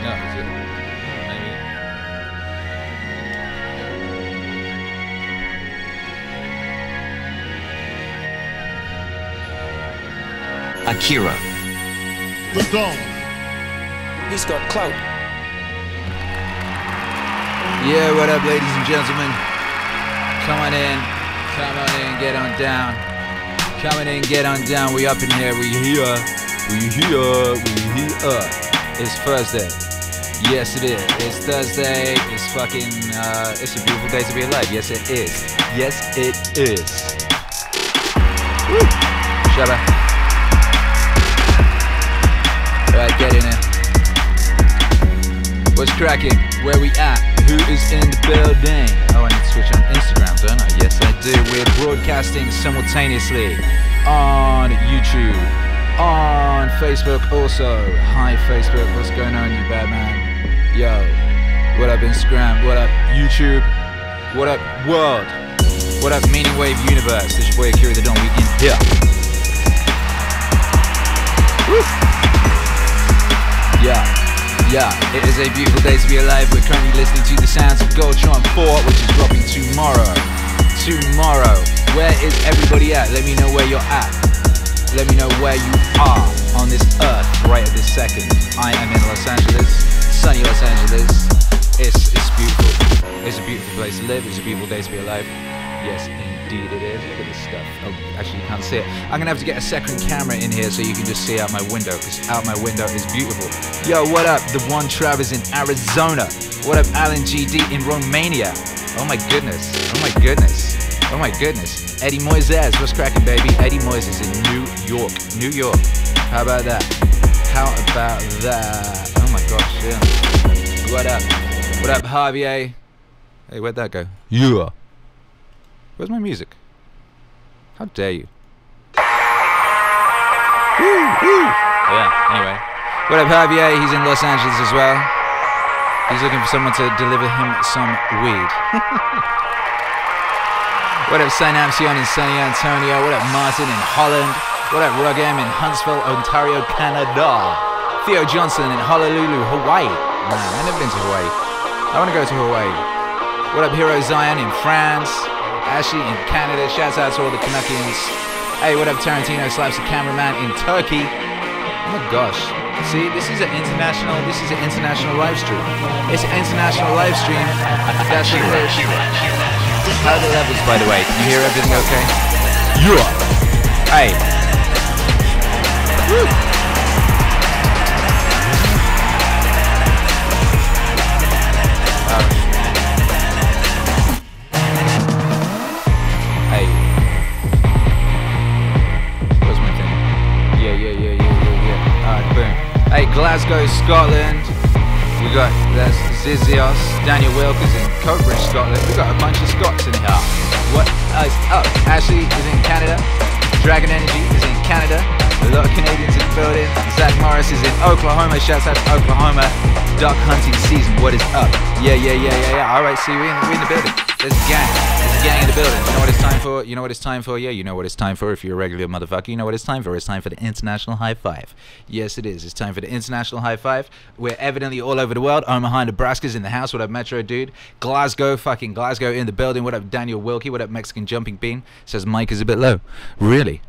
No, is it? Maybe. Akira. The Dawn. He's got clout. Yeah, what up, ladies and gentlemen? Come on in, get on down. Coming in, get on down. We up in here, we here. It's Thursday. Yes, it is. It's Thursday. It's fucking, it's a beautiful day to be alive. Yes, it is. Yes, it is. Woo! Shut up. Alright, get in there. What's cracking? Where we at? Who is in the building? Oh, I need to switch on Instagram, don't I? Yes, I do. We're broadcasting simultaneously on YouTube, on Facebook also. Hi, Facebook. What's going on, you bad man? Yo, what up, Instagram? What up, YouTube? What up, world? What up, MEANINGWAVE universe? This is your boy Akira the Don. We in here. Woo! Yeah, it is a beautiful day to be alive. We're currently listening to the sounds of Goldtron 4, which is dropping tomorrow. Where is everybody at? Let me know where you're at. Let me know where you are on this earth right at this second. I am in Los Angeles, sunny Los Angeles. It's beautiful. It's a beautiful place to live. It's a beautiful day to be alive. Yes, indeed it is. Look at this stuff. Oh, actually you can't see it. I'm gonna have to get a second camera in here so you can just see out my window, because out my window is beautiful. Yo, what up? The one Travis in Arizona. What up, Alan GD in Romania? Oh my goodness. Oh my goodness. Oh my goodness. Eddie Moises, what's cracking, baby? Eddie Moises in New York. New York. How about that? How about that? Oh my gosh, yeah. What up? What up, Javier? Hey, where'd that go? Yeah. Where's my music? How dare you? Yeah, anyway. What up, Javier? He's in Los Angeles as well. He's looking for someone to deliver him some weed. What up, Synapsion in San Antonio? What up, Martin in Holland? What up, Rugam in Huntsville, Ontario, Canada? Theo Johnson in Honolulu, Hawaii. Nah, I've never been to Hawaii. I want to go to Hawaii. What up, Hero Zion in France? Ashley in Canada, shouts out to all the Canuckians. Hey, what up, Tarantino slaps the cameraman in Turkey. Oh my gosh. See, this is an international live stream. It's an international live stream. That's what it is. How are the levels, by the way? Can you hear everything okay? Yeah. Hey. Woo. Hey, Glasgow, Scotland. We got there's Zizios, Daniel Wilkins in Coatbridge, Scotland. We got a bunch of Scots in here. What? Oh, Ashley is in Canada. Dragon Energy is in Canada. A lot of Canadians in the building. Zach Morris is in Oklahoma. Shouts out to Oklahoma. Duck hunting season. What is up? Yeah. All right, see, we in the building. There's a gang. There's a gang in the building. You know what it's time for? You know what it's time for? Yeah, you know what it's time for. If you're a regular motherfucker, you know what it's time for. It's time for the International High Five. Yes, it is. It's time for the International High Five. We're evidently all over the world. Omaha, Nebraska's in the house. What up, Metro dude? Glasgow, fucking Glasgow in the building. What up, Daniel Wilkie? What up, Mexican Jumping Bean? Says Mike is a bit low. Really?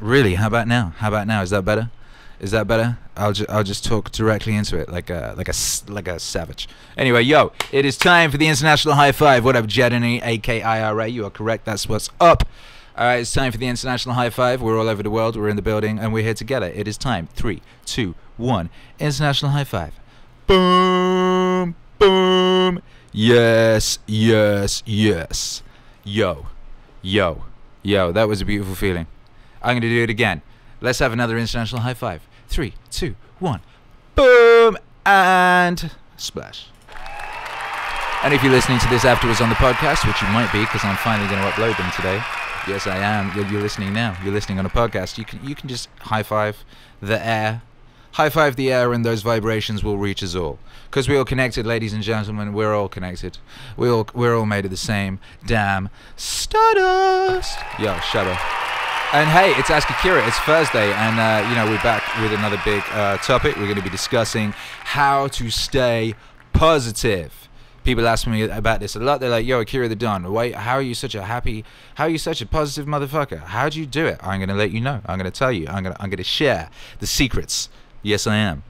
How about now? Is that better? Is that better? I'll just talk directly into it like a savage. Anyway, yo, it is time for the International High Five. What up, Jedany, AKIRA? You are correct. That's what's up. All right, it's time for the International High Five. We're all over the world. We're in the building, and we're here together. It is time. 3, 2, 1. International High Five. Boom, boom. Yes. Yo. That was a beautiful feeling. I'm gonna do it again. Let's have another International High Five. 3, 2, 1. Boom! And splash. And if you're listening to this afterwards on the podcast, which you might be, because I'm finally going to upload them today. Yes, I am. You're listening now. You're listening on a podcast. You can just high five the air. High five the air, and those vibrations will reach us all. Because we're all connected, ladies and gentlemen. We're all connected. We're all made of the same damn stardust. Yo, shut up. And hey, it's Ask Akira. It's Thursday, and you know, we're back with another big topic. We're going to be discussing how to stay positive. People ask me about this a lot. They're like, "Yo, Akira the Don, wait, how are you such a positive motherfucker? How'd you do it?" I'm going to let you know. I'm going to tell you. I'm going to share the secrets. Yes, I am.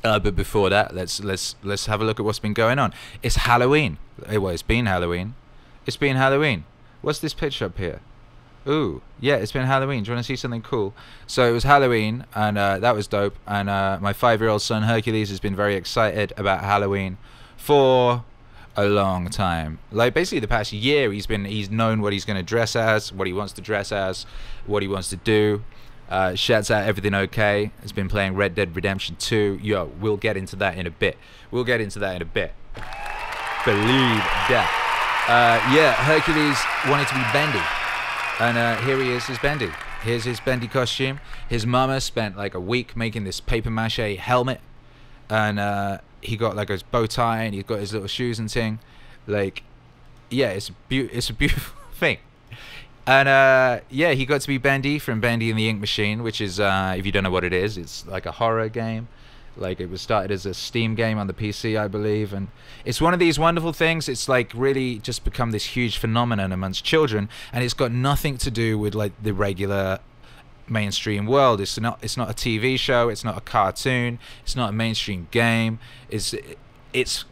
But before that, let's have a look at what's been going on. It's Halloween. Well, it's been Halloween. It's been Halloween. What's this picture up here? Ooh, yeah, it's been Halloween. Do you want to see something cool? So it was Halloween, and that was dope. And my 5-year-old son Hercules has been very excited about Halloween for a long time. Like basically the past year, he's known what he's going to dress as, what he wants to dress as, what he wants to do. Shouts out Everything Okay. Has been playing Red Dead Redemption 2. Yo, we'll get into that in a bit. Believe that. Yeah, Hercules wanted to be bendy. And here he is, his bendy. Here's his bendy costume. His mama spent like a week making this paper mache helmet. And he got like his bow tie and he's got his little shoes and thing. Like, yeah, it's a beautiful thing. And yeah, he got to be Bendy from Bendy and the Ink Machine, which is, if you don't know what it is, it's like a horror game. Like it was started as a Steam game on the PC, I believe, and it's one of these wonderful things. It's like really just become this huge phenomenon amongst children, and it's got nothing to do with like the regular mainstream world. It's not a TV show. It's not a cartoon. It's not a mainstream game. Its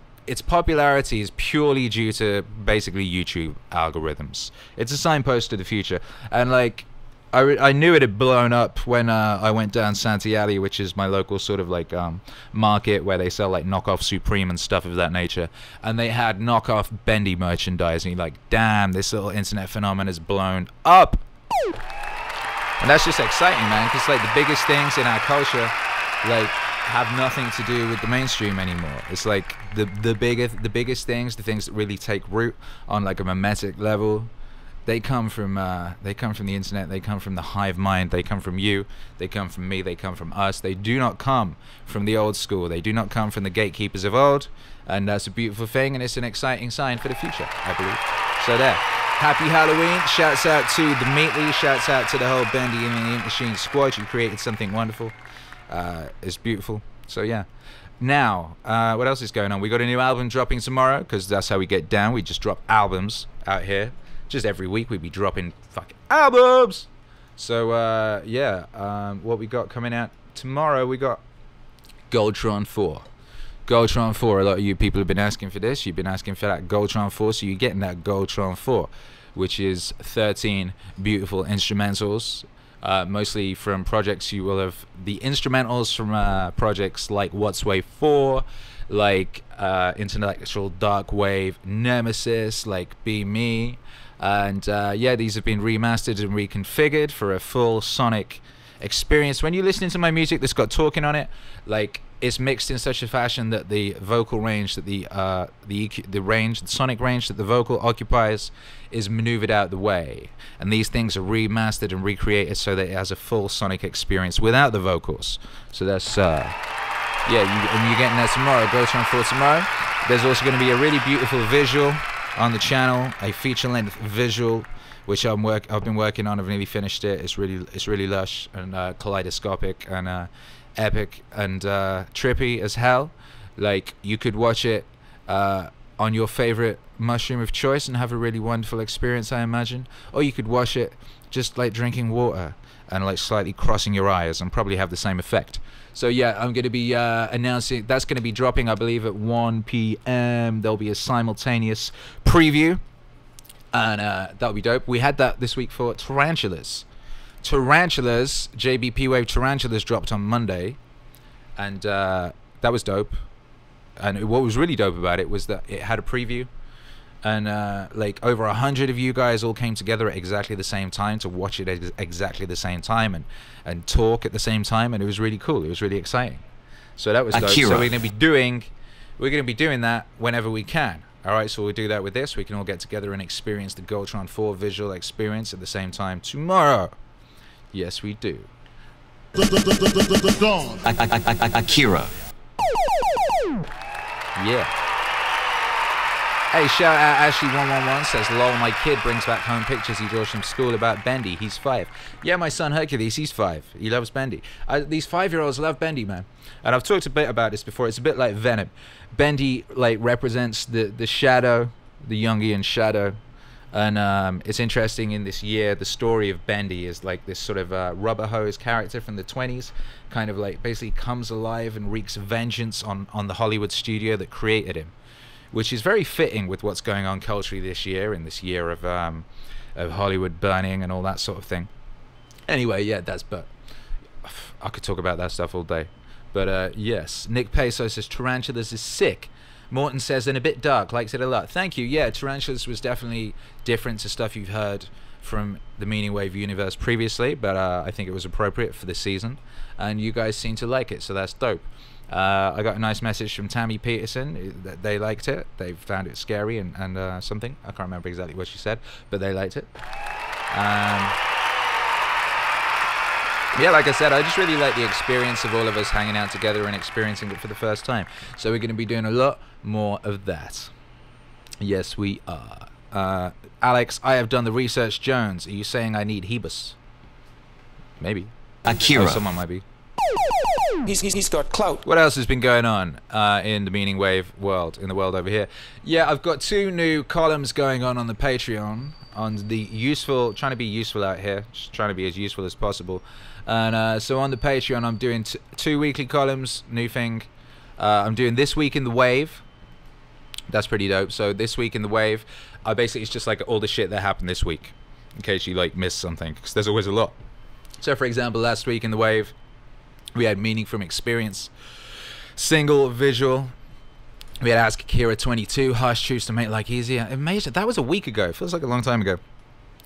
popularity is purely due to basically YouTube algorithms. It's a signpost to the future, and like I knew it had blown up when I went down Santee Alley, which is my local sort of like market where they sell like knockoff Supreme and stuff of that nature, and they had knockoff Bendy merchandise, and you're like, damn, this little internet phenomenon has blown up. And that's just exciting, man, because like the biggest things in our culture like have nothing to do with the mainstream anymore. It's like the biggest things, the things that really take root on like a mimetic level, they come from the internet. They come from the hive mind. They come from you. They come from me. They come from us. They do not come from the old school. They do not come from the gatekeepers of old. And that's a beautiful thing, and it's an exciting sign for the future, I believe. So there. Happy Halloween. Shouts out to the Meatly. Shouts out to the whole Bendy and the Ink Machine squad. You created something wonderful. It's beautiful. So yeah. Now, what else is going on? We got a new album dropping tomorrow, because that's how we get down. We just drop albums out here. Just every week we'd be dropping fucking albums. So yeah, what we got coming out tomorrow, we got Goldtron 4. Goldtron 4, a lot of you people have been asking for this. You've been asking for that Goldtron 4, so you're getting that Goldtron 4, which is 13 beautiful instrumentals, mostly from projects you will have, the instrumentals from projects like What's Wave 4, like Intellectual Dark Wave, Nemesis, like Be Me. And yeah, these have been remastered and reconfigured for a full sonic experience. When you're listening to my music that's got talking on it, like it's mixed in such a fashion that the vocal range that the sonic range that the vocal occupies is maneuvered out the way. And these things are remastered and recreated so that it has a full sonic experience without the vocals. So that's yeah, and you're getting that tomorrow. Goldtron 4 tomorrow. There's also going to be a really beautiful visual on the channel, a feature-length visual, which I've been working on. I've nearly finished it. It's really lush and kaleidoscopic and epic and trippy as hell. Like you could watch it on your favorite mushroom of choice and have a really wonderful experience, I imagine. Or you could watch it just like drinking water and like slightly crossing your eyes and probably have the same effect. So yeah, I'm going to be announcing, that's going to be dropping, I believe, at 1 p.m. There'll be a simultaneous preview, and that'll be dope. We had that this week for Tarantulas. JBP Wave Tarantulas dropped on Monday, and that was dope. And what was really dope about it was that it had a preview, and like over 100 of you guys all came together at exactly the same time to watch it at exactly the same time and talk at the same time, and it was really cool. It was really exciting. So that was dope. Akira. So we're gonna be doing that whenever we can. All right, so we'll do that with this. We can all get together and experience the Goldtron 4 visual experience at the same time tomorrow. Yes, we do. The dawn. Akira. Yeah. Hey, shout out Ashley111 says, lol, my kid brings back home pictures he draws from school about Bendy. He's 5. Yeah, my son Hercules, he's 5. He loves Bendy. These 5-year-olds love Bendy, man. And I've talked a bit about this before. It's a bit like Venom. Bendy, like, represents the shadow, the Jungian shadow. And it's interesting in this year, the story of Bendy is like this sort of rubber hose character from the 20s, kind of like basically comes alive and wreaks vengeance on the Hollywood studio that created him, which is very fitting with what's going on culturally this year, in this year of Hollywood burning and all that sort of thing. Anyway, yeah, but I could talk about that stuff all day. But yes, Nick Peso says Tarantulas is sick. Morton says, and a bit dark, likes it a lot. Thank you. Yeah, Tarantulas was definitely different to stuff you've heard from the Meaning Wave universe previously, but I think it was appropriate for this season, and you guys seem to like it, so that's dope. I got a nice message from Tammy Peterson that they liked it. They found it scary and something. I can't remember exactly what she said, but they liked it. Yeah, like I said, I just really like the experience of all of us hanging out together and experiencing it for the first time. So we're going to be doing a lot more of that. Yes, we are. Alex, I have done the research. Jones, are you saying I need Hebus? Maybe. Akira. Oh, someone might be. He's got clout. What else has been going on in the Meaning Wave world, in the world over here? Yeah, I've got 2 new columns going on the Patreon, on the useful, trying to be useful out here, just trying to be as useful as possible. And so on the Patreon, I'm doing 2 weekly columns, new thing. I'm doing This Week in the Wave. That's pretty dope. So This Week in the Wave, basically it's just like all the shit that happened this week, in case you like missed something, because there's always a lot. So for example, last week in the Wave, we had Meaning from Experience, single visual. We had Ask Akira 22, Harsh Truths to Make Life Easier. Amazing. That was a week ago. It feels like a long time ago.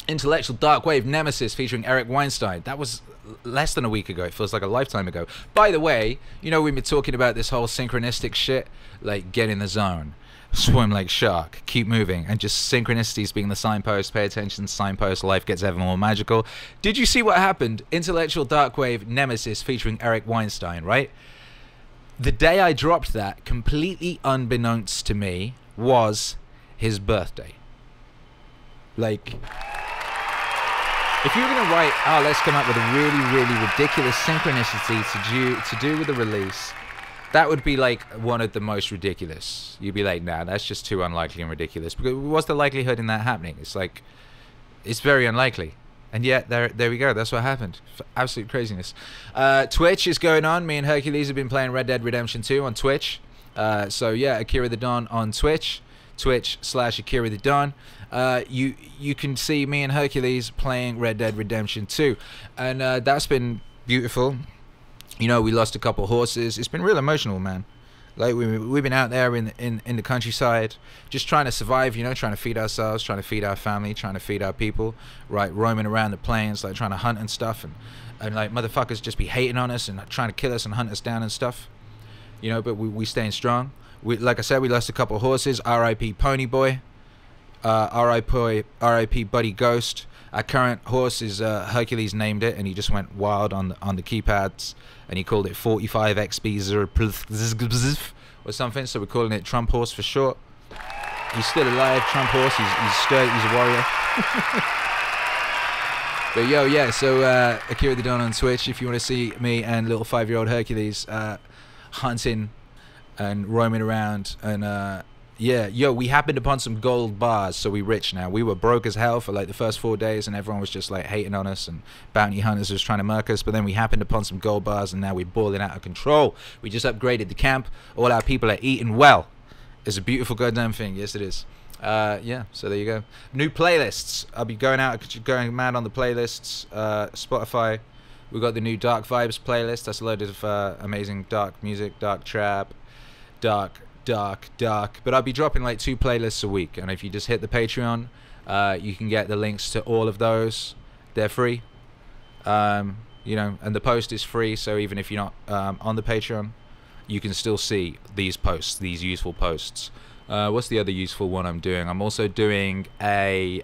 Intellectual Dark Wave Nemesis featuring Eric Weinstein. That was less than a week ago. It feels like a lifetime ago. By the way, you know, we've been talking about this whole synchronistic shit, like get in the zone, swim like shark, keep moving, and just synchronicities being the signpost. Pay attention, signpost, life gets ever more magical. Did you see what happened? Intellectual Dark Wave Nemesis featuring Eric Weinstein, right? The day I dropped that, completely unbeknownst to me, was his birthday. Like, if you were going to write, oh, let's come up with a really, really ridiculous synchronicity to do with the release, that would be like one of the most ridiculous. You'd be like, nah, that's just too unlikely and ridiculous. Because what's the likelihood in that happening? It's like, it's very unlikely. And yet, there we go. That's what happened. Absolute craziness. Twitch is going on. Me and Hercules have been playing Red Dead Redemption 2 on Twitch. So yeah, Akira the Don on Twitch. Twitch/Akira the Don. You can see me and Hercules playing Red Dead Redemption 2. And that's been beautiful. You know, we lost a couple horses. It's been real emotional, man. Like we've been out there in the countryside, just trying to survive, you know, trying to feed ourselves, trying to feed our family, trying to feed our people, right? Roaming around the plains, like trying to hunt and stuff, and like motherfuckers just be hating on us and trying to kill us and hunt us down and stuff, you know. But we staying strong. Like I said, we lost a couple horses. R.I.P. Pony Boy. R.I.P. Buddy Ghost. Our current horse is Hercules named it, and he just went wild on the keypads, and he called it 45XB0 or something. So we're calling it Trump Horse for short. He's still alive, Trump Horse. He's sturdy. He's a warrior. But yo, yeah. So Akira the Don on Twitch. If you want to see me and little 5-year-old Hercules hunting and roaming around and. Yeah, yo, we happened upon some gold bars, so we rich now. We were broke as hell for like the first 4 days, and everyone was just like hating on us, and bounty hunters was trying to murk us. But then we happened upon some gold bars, and now we're balling out of control. We just upgraded the camp. All our people are eating well. It's a beautiful goddamn thing. Yes, it is. Yeah, so there you go. New playlists. I'll be going mad on the playlists. Spotify. We got the new Dark Vibes playlist. That's a load of amazing dark music, dark trap, dark. But I'll be dropping like 2 playlists a week, and if you just hit the Patreon, you can get the links to all of those. They're free, you know, and the post is free, so even if you're not on the Patreon, you can still see these posts, these useful posts. What's the other useful one I'm doing? I'm also doing a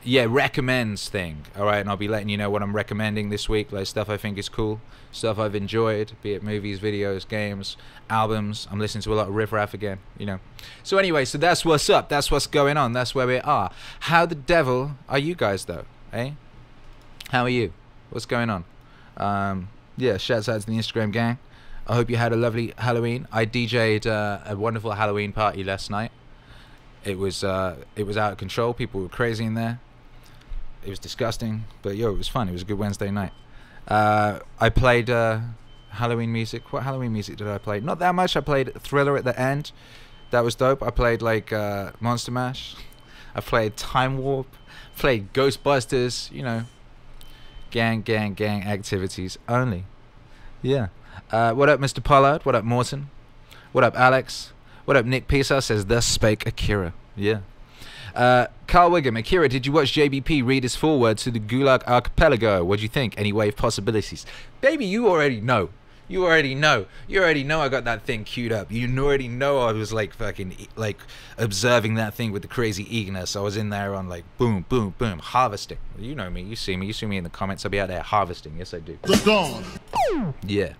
yeah, recommends thing. All right, and I'll be letting you know what I'm recommending this week, like stuff I think is cool, stuff I've enjoyed, be it movies, videos, games, albums. I'm listening to a lot of Riff Raff again, you know. So anyway, so that's what's up. That's what's going on. That's where we are. How the devil are you guys though, eh? How are you? What's going on? Yeah, shouts out to the Instagram gang. I hope you had a lovely Halloween. I DJ'd a wonderful Halloween party last night. It was out of control. People were crazy in there. It was disgusting, but yo, it was fun. It was a good Wednesday night. I played Halloween music. What Halloween music did I play? Not that much. I played Thriller at the end. That was dope. I played like Monster Mash. I played Time Warp. Played Ghostbusters. You know, gang activities only. Yeah. What up, Mr. Pollard? What up, Morton? What up, Alex? What up, Nick Pisa says, thus spake Akira. Yeah. Carl Wiggum, Akira, did you watch JBP read his foreword to the Gulag Archipelago? What do you think? Any wave possibilities? Baby, you already know. You already know. You already know I got that thing queued up. You already know I was like fucking like observing that thing with the crazy eagerness. I was in there on like boom, boom, boom, harvesting. You know me. You see me. You see me in the comments. I'll be out there harvesting. Yes, I do. The dawn. Yeah.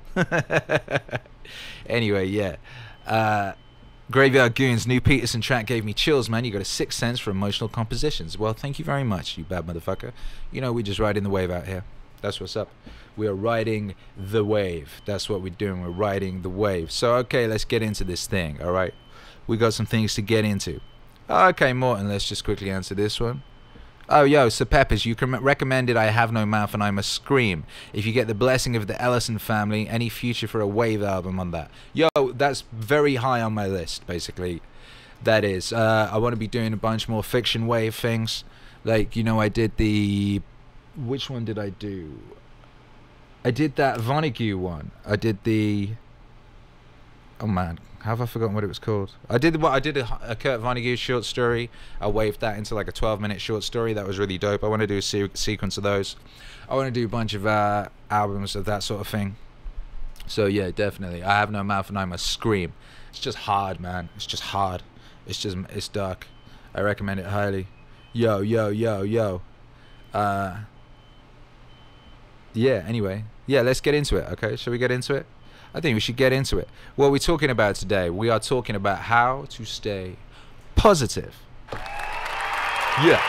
Anyway, yeah. Graveyard Goons, new Peterson track gave me chills, man. You got a 6th sense for emotional compositions. Well, thank you very much, you bad motherfucker. You know, we're just riding the wave out here. That's what's up. We are riding the wave. That's what we're doing. We're riding the wave. So, okay, let's get into this thing, all right? We got some things to get into. Okay, Morton, let's just quickly answer this one. Oh, yo, Sir Peppers, you recommended I Have No Mouth and I Must Scream. If you get the blessing of the Ellison family, any future for a Wave album on that? Yo, that's very high on my list, basically. That is. I want to be doing a bunch more fiction wave things. Like, you know, I did the... Which one did I do? I did that Vonnegut one. I did the... Oh, man. Have I forgotten what it was called? I did a Kurt Vonnegut short story. I waved that into like a 12-minute short story. That was really dope. I want to do a sequence of those. I want to do a bunch of albums of that sort of thing. So yeah, definitely. I Have No Mouth and I Must Scream. It's just hard, man. It's just hard. It's dark. I recommend it highly. Yo. Yeah, anyway. Yeah, let's get into it, okay? Shall we get into it? I think we should get into it. What are we talking about today? We are talking about how to stay positive. Yeah.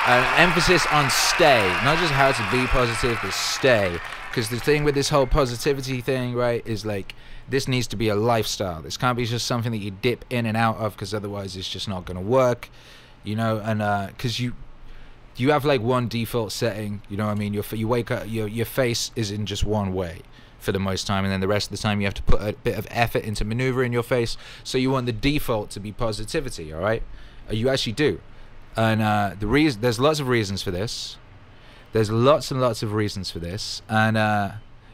An emphasis on stay. Not just how to be positive, but stay. Because the thing with this whole positivity thing, right, is like, this needs to be a lifestyle. This can't be just something that you dip in and out of, because otherwise it's just not going to work. You know, and because you have like one default setting, you know what I mean? You wake up, your face is in just one way for the most time, and then the rest of the time you have to put a bit of effort into maneuvering your face. So you want the default to be positivity, all right? You actually do. And there's lots of reasons for this. There's lots and lots of reasons for this. And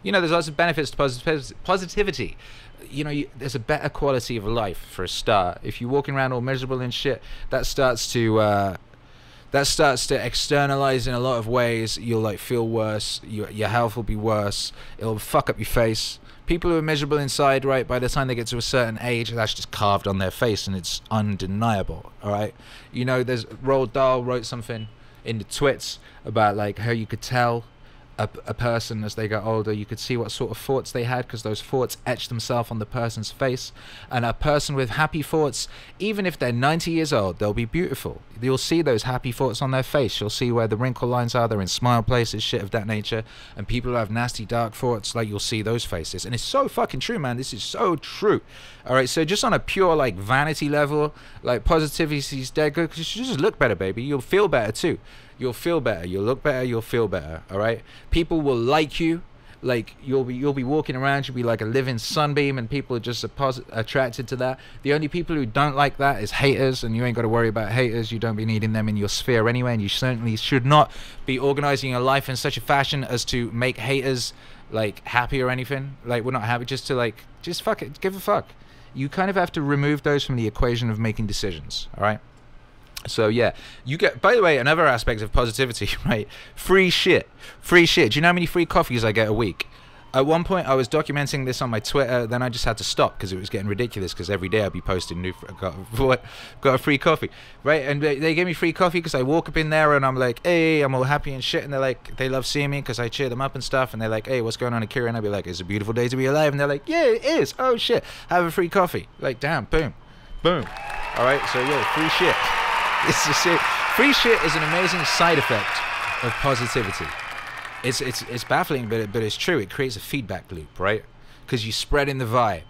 you know, there's lots of benefits to positivity. You know, there's a better quality of life for a start. If you're walking around all miserable and shit, that starts to externalize in a lot of ways. You'll like feel worse. Your health will be worse. It'll fuck up your face. People who are miserable inside, right, by the time they get to a certain age, that's just carved on their face, and it's undeniable. All right, you know, there's Roald Dahl wrote something in the twits about like how you could tell a person as they got older. You could see what sort of thoughts they had, because those thoughts etched themselves on the person's face. And a person with happy thoughts, even if they're 90 years old, they'll be beautiful. You'll see those happy thoughts on their face. You'll see where the wrinkle lines are. They're in smile places, shit of that nature. And people who have nasty dark thoughts, like, you'll see those faces. And it's so fucking true, man. This is so true. All right, so just on a pure like vanity level, like, positivity is dead good, because you just look better, baby. You'll feel better too. You'll feel better. You'll look better. You'll feel better. All right. People will like you. Like, you'll be walking around. You'll be like a living sunbeam, and people are just attracted to that. The only people who don't like that is haters, and you ain't got to worry about haters. You don't be needing them in your sphere anyway, and you certainly should not be organizing your life in such a fashion as to make haters like happy or anything. Like, we're not happy. Just to like, just fuck it. Give a fuck. You kind of have to remove those from the equation of making decisions. All right. So yeah, you get, by the way, another aspect of positivity, right? Free shit. Do you know how many free coffees I get a week? At one point, I was documenting this on my Twitter. Then I just had to stop because it was getting ridiculous. Because every day I'd be posting new. Got a free coffee, right? And they gave me free coffee because I walk up in there and I'm like, hey, I'm all happy and shit. And they're like, they love seeing me because I cheer them up and stuff. And they're like, hey, what's going on, Akira? And I'd be like, it's a beautiful day to be alive. And they're like, yeah, it is. Oh shit, have a free coffee. Like, damn, boom, boom. All right, so yeah, free shit. It's just it. Free shit is an amazing side effect of positivity. It's baffling, but it's true. It creates a feedback loop, right? Because you spread in the vibe.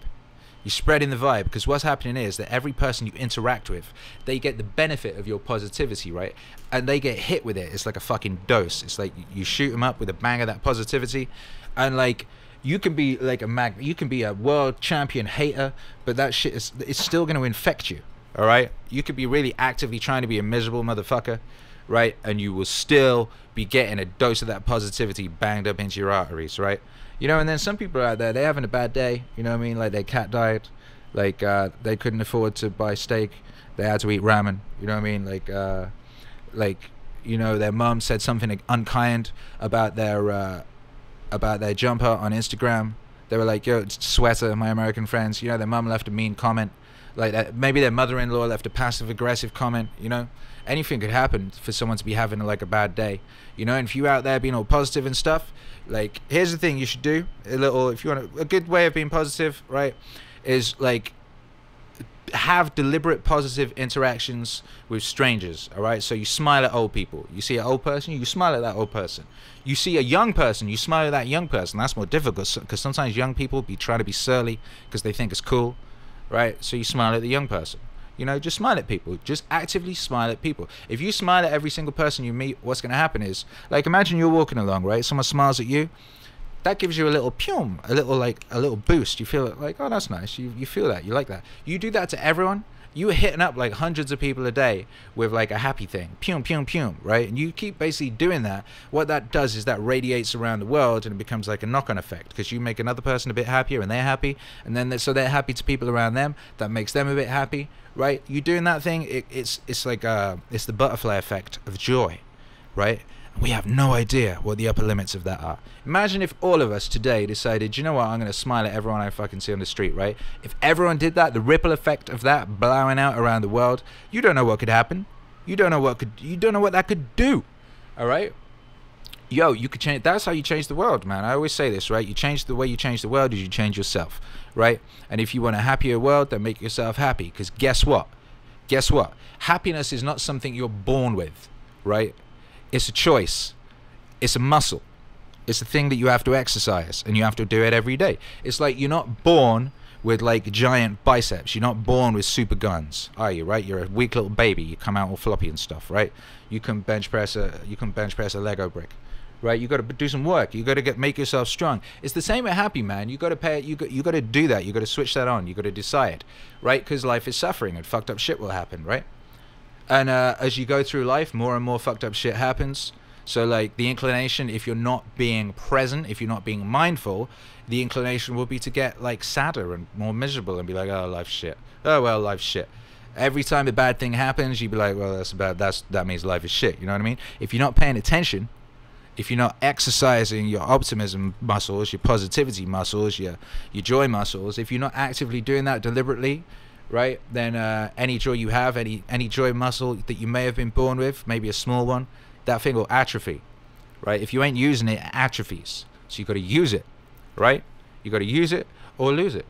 You spread in the vibe, because what's happening is that every person you interact with, they get the benefit of your positivity, right? And they get hit with it. It's like a fucking dose. It's like you shoot them up with a bang of that positivity, and like you can be like you can be a world champion hater, but that shit it's still going to infect you. All right? You could be really actively trying to be a miserable motherfucker, right? And you will still be getting a dose of that positivity banged up into your arteries, right? You know, and then some people out there, they're having a bad day, you know what I mean? Like their cat died, like they couldn't afford to buy steak, they had to eat ramen, you know what I mean? Like you know, their mum said something unkind about their jumper on Instagram. They were like, yo, it's sweater, my American friends. You know, their mum left a mean comment. Like that, maybe their mother-in-law left a passive-aggressive comment, you know? Anything could happen for someone to be having like a bad day, you know? And if you out there being all positive and stuff, like, here's the thing you should do. If you want a good way of being positive, right, is like have deliberate positive interactions with strangers, all right? So you smile at old people. You see an old person, you smile at that old person. You see a young person, you smile at that young person. That's more difficult because sometimes young people be trying to be surly because they think it's cool, right? So you smile at the young person. You know, just smile at people. Just actively smile at people. If you smile at every single person you meet, what's going to happen is, like, imagine you're walking along, right? Someone smiles at you. That gives you a little pum, a little boost. You feel like, oh, that's nice. You feel that. You like that. You do that to everyone. You are hitting up like hundreds of people a day with like a happy thing. Pum, pum, pum, right? And you keep basically doing that. What that does is that radiates around the world and it becomes like a knock-on effect because you make another person a bit happier and they're happy. And then so they're happy to people around them. That makes them a bit happy, right? You doing that thing, it's like it's the butterfly effect of joy, right? We have no idea what the upper limits of that are. Imagine if all of us today decided, you know what, I'm going to smile at everyone I fucking see on the street, right? If everyone did that, the ripple effect of that blowing out around the world, you don't know what could happen. You don't know what that could do. All right? Yo, you could change. That's how you change the world, man. I always say this, right? You change the way you change the world is you change yourself, right? And if you want a happier world, then make yourself happy. Because guess what? Guess what? Happiness is not something you're born with, right? It's a choice. It's a muscle. It's a thing that you have to exercise, and you have to do it every day. It's like you're not born with like giant biceps. You're not born with super guns, are you? Right? You're a weak little baby. You come out all floppy and stuff, right? You can bench press a Lego brick, right? You got to do some work. You got to make yourself strong. It's the same at happy, man. You got to pay. You got to do that. You got to switch that on. You got to decide, right? Because life is suffering and fucked up shit will happen, right? And as you go through life, more and more fucked up shit happens. So like the inclination, if you're not being present, if you're not being mindful, the inclination will be to get like sadder and more miserable and be like, oh, life's shit. Oh, well, life's shit. Every time a bad thing happens, you'd be like, well, that means life is shit. You know what I mean? If you're not paying attention, if you're not exercising your optimism muscles, your positivity muscles, your joy muscles, if you're not actively doing that deliberately, right, then any joy you have, any joy muscle that you may have been born with, maybe a small one, that thing will atrophy, right? If you ain't using it, it atrophies. So you got to use it, right? You got to use it or lose it.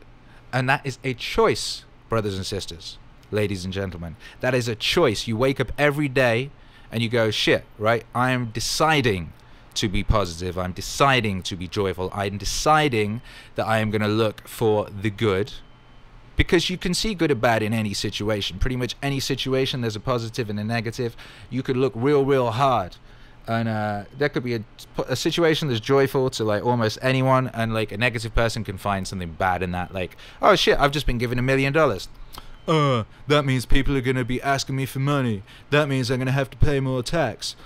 And that is a choice, brothers and sisters, ladies and gentlemen. That is a choice. You wake up every day and you go, shit, right? I am deciding to be positive. I'm deciding to be joyful. I'm deciding that I am going to look for the good. Because you can see good or bad in any situation. Pretty much any situation, there's a positive and a negative. You could look real hard. And there could be a situation that's joyful to like almost anyone. And like a negative person can find something bad in that. Like, oh shit, I've just been given $1 million. That means people are going to be asking me for money. That means I'm going to have to pay more tax.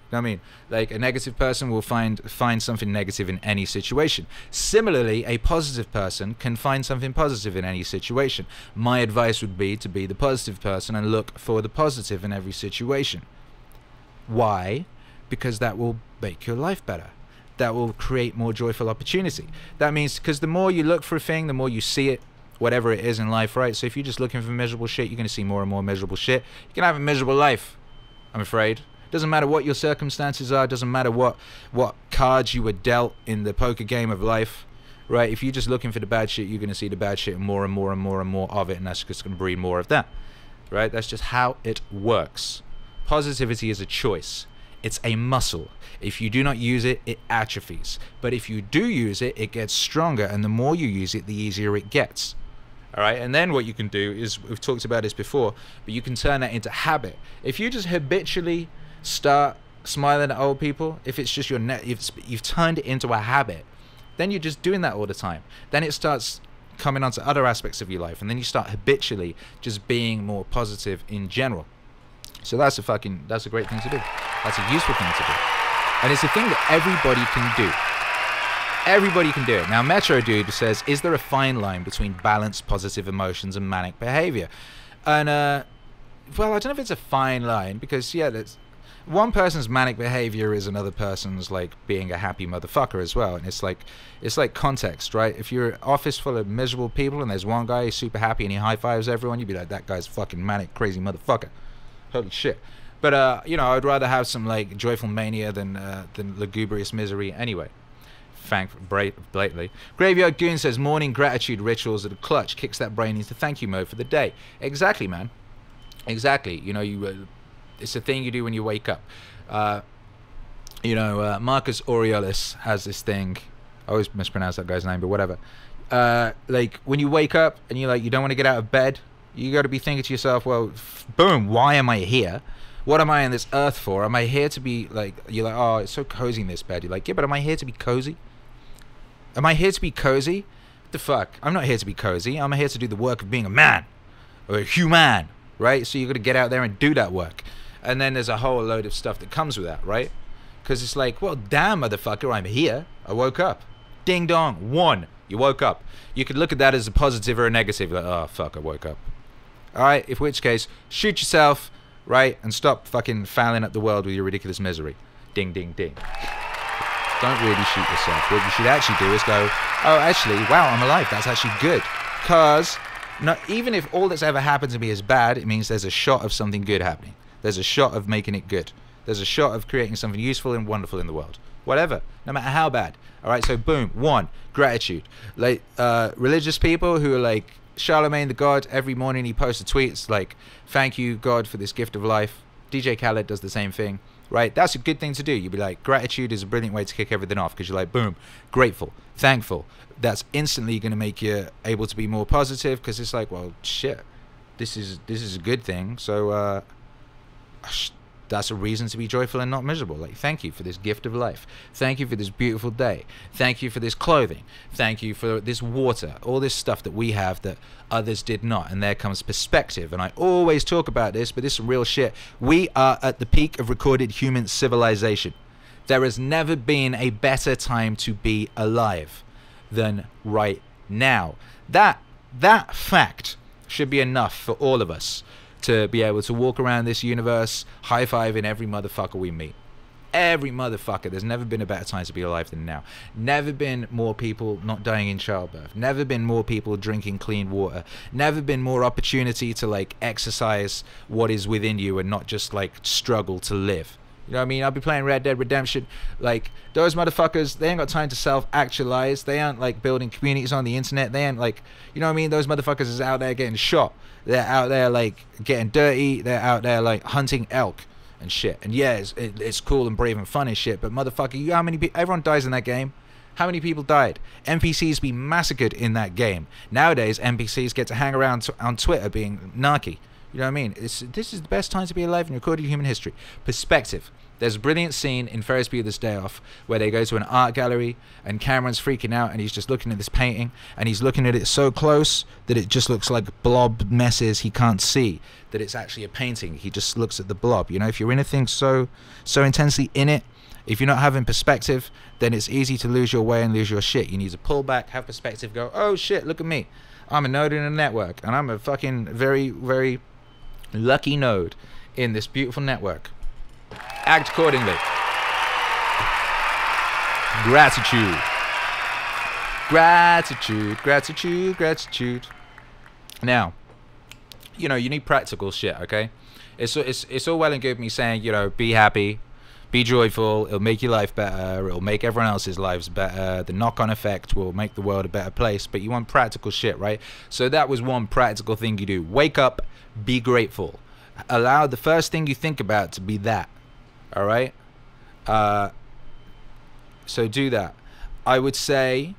I mean, like a negative person will find something negative in any situation. Similarly, a positive person can find something positive in any situation. My advice would be to be the positive person and look for the positive in every situation. Why? Because that will make your life better. that will create more joyful opportunity. That means, because the more you look for a thing, the more you see it, whatever it is in life, right? So if you're just looking for miserable shit, you're going to see more and more miserable shit. You can have a miserable life, I'm afraid. Doesn't matter what your circumstances are, doesn't matter what cards you were dealt in the poker game of life, right? If you're just looking for the bad shit, you're going to see the bad shit and more and more and more and more of it, and that's just going to breed more of that, right? That's just how it works. Positivity is a choice. It's a muscle. If you do not use it, it atrophies. But if you do use it, it gets stronger, and the more you use it, the easier it gets. All right, and then what you can do is, we've talked about this before, but you can turn that into habit. If you just habitually start smiling at old people, if it's just you've turned it into a habit, then you're just doing that all the time. Then it starts coming onto other aspects of your life, and then you start habitually just being more positive in general. So that's a great thing to do. That's a useful thing to do. And it's a thing that everybody can do. Everybody can do it. Now, Metro Dude says, is there a fine line between balanced positive emotions and manic behavior? And, well, I don't know if it's a fine line, because, yeah, that's... One person's manic behavior is another person's, like, being a happy motherfucker as well. And it's like context, right? If you're an office full of miserable people and there's one guy who's super happy and he high-fives everyone, you'd be like, that guy's a fucking manic, crazy motherfucker. Holy shit. But, you know, I'd rather have some, like, joyful mania than lugubrious misery anyway. Blatantly. Graveyard Goon says, morning gratitude rituals at a clutch kicks that brain into thank you mode for the day. Exactly, man. Exactly. You know, it's a thing you do when you wake up. You know, Marcus Aurelius has this thing. I always mispronounce that guy's name, but whatever. Like, when you wake up and you don't want to get out of bed, you got to be thinking to yourself, well, boom, why am I here? What am I on this earth for? Am I here to be, like, you're like, oh, it's so cozy in this bed. You're like, yeah, but am I here to be cozy? Am I here to be cozy? What the fuck? I'm not here to be cozy. I'm here to do the work of being a man. Or a human, right? So you got to get out there and do that work. And then there's a whole load of stuff that comes with that, right? Because it's like, well, damn, motherfucker, I'm here. I woke up. Ding dong. One. You woke up. You could look at that as a positive or a negative. Like, oh, fuck, I woke up. All right? In which case, shoot yourself, right? And stop fucking fouling up the world with your ridiculous misery. Ding, ding, ding. Don't really shoot yourself. What you should actually do is go, oh, actually, wow, I'm alive. That's actually good. Because even if all that's ever happened to me is bad, it means there's a shot of something good happening. There's a shot of making it good. There's a shot of creating something useful and wonderful in the world. Whatever. No matter how bad. All right, so boom. One, gratitude. Like, religious people who are like, Charlemagne the God, every morning he posts a tweet. It's like, thank you, God, for this gift of life. DJ Khaled does the same thing. Right, that's a good thing to do. You'd be like, gratitude is a brilliant way to kick everything off, because you're like, boom, grateful, thankful. That's instantly going to make you able to be more positive, because it's like, well, shit, this is a good thing. So that's a reason to be joyful and not miserable. Like, thank you for this gift of life. Thank you for this beautiful day. Thank you for this clothing. Thank you for this water. All this stuff that we have that others did not. And there comes perspective. And I always talk about this, but this is some real shit. We are at the peak of recorded human civilization. There has never been a better time to be alive than right now. That fact should be enough for all of us to be able to walk around this universe high-fiving every motherfucker we meet. Every motherfucker. There's never been a better time to be alive than now. Never been more people not dying in childbirth. Never been more people drinking clean water. Never been more opportunity to, like, exercise what is within you and not just, like, struggle to live. You know what I mean? I'll be playing Red Dead Redemption. Like, those motherfuckers, they ain't got time to self-actualize. They aren't, like, building communities on the internet. They ain't, like, you know what I mean? Those motherfuckers is out there getting shot. They're out there, like, getting dirty. They're out there, like, hunting elk and shit. And yeah, it's cool and brave and fun and shit. But motherfucker, you know how many people... Everyone dies in that game. How many people died? NPCs be massacred in that game. Nowadays, NPCs get to hang around on Twitter being narky. You know what I mean? This is the best time to be alive in recorded human history. Perspective. There's a brilliant scene in Ferris Bueller's Day Off where they go to an art gallery and Cameron's freaking out and he's just looking at this painting and he's looking at it so close that it just looks like blob messes he can't see that it's actually a painting. He just looks at the blob. You know, if you're in a thing so intensely in it, if you're not having perspective, then it's easy to lose your way and lose your shit. You need to pull back, have perspective, go, oh shit, look at me. I'm a node in a network and I'm a fucking very, very lucky node in this beautiful network. Act accordingly. gratitude. Gratitude, gratitude, gratitude. Now, you know, you need practical shit, okay? It's all well and good me saying, you know, be happy, be joyful, it'll make your life better, it'll make everyone else's lives better, the knock-on effect will make the world a better place, but you want practical shit, right? So that was one practical thing you do. Wake up, be grateful. Allow the first thing you think about to be that, all right? So do that. I would say,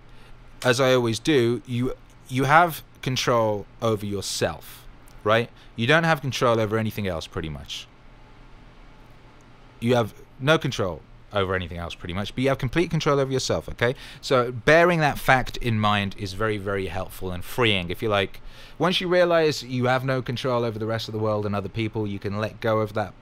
as I always do, you have control over yourself, right? You don't have control over anything else, pretty much. You have no control over anything else, pretty much, but you have complete control over yourself, okay? So bearing that fact in mind is very, very helpful and freeing. If you like, once you realize you have no control over the rest of the world and other people, you can let go of that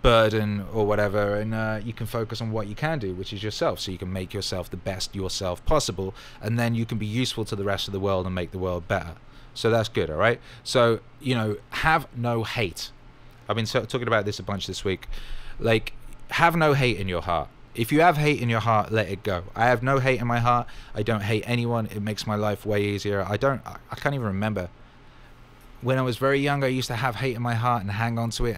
burden or whatever, and you can focus on what you can do, which is yourself. So you can make yourself the best yourself possible, and then you can be useful to the rest of the world and make the world better. So that's good, all right? So, you know, have no hate. I've been talking about this a bunch this week. Like, have no hate in your heart. If you have hate in your heart, let it go. I have no hate in my heart. I don't hate anyone. It makes my life way easier. I can't even remember. When I was very young, I used to have hate in my heart and hang on to it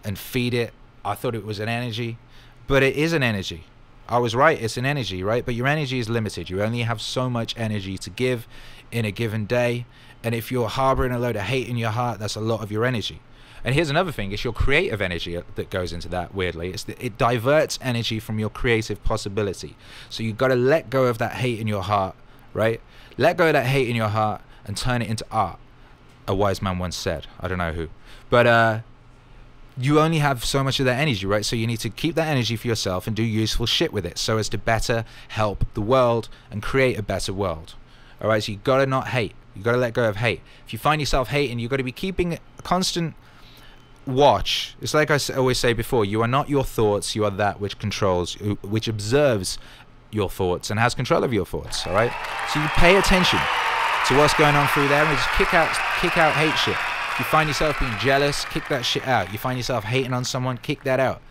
and feed it. I thought it was an energy, but it is an energy. I was right, it's an energy, right? But your energy is limited. You only have so much energy to give in a given day. And if you're harboring a load of hate in your heart, that's a lot of your energy. And here's another thing, it's your creative energy that goes into that, weirdly. It diverts energy from your creative possibility. So you've got to let go of that hate in your heart, right? Let go of that hate in your heart and turn it into art. A wise man once said. I don't know who. But you only have so much of that energy, right? So you need to keep that energy for yourself and do useful shit with it so as to better help the world and create a better world. All right, so you've got to not hate. You've got to let go of hate. If you find yourself hating, you've got to be keeping a constant watch. It's like I always say before, you are not your thoughts, you are that which controls, which observes your thoughts and has control of your thoughts, all right? So you pay attention to what's going on through there and just kick out hate shit. If you find yourself being jealous, kick that shit out. You find yourself hating on someone, kick that out.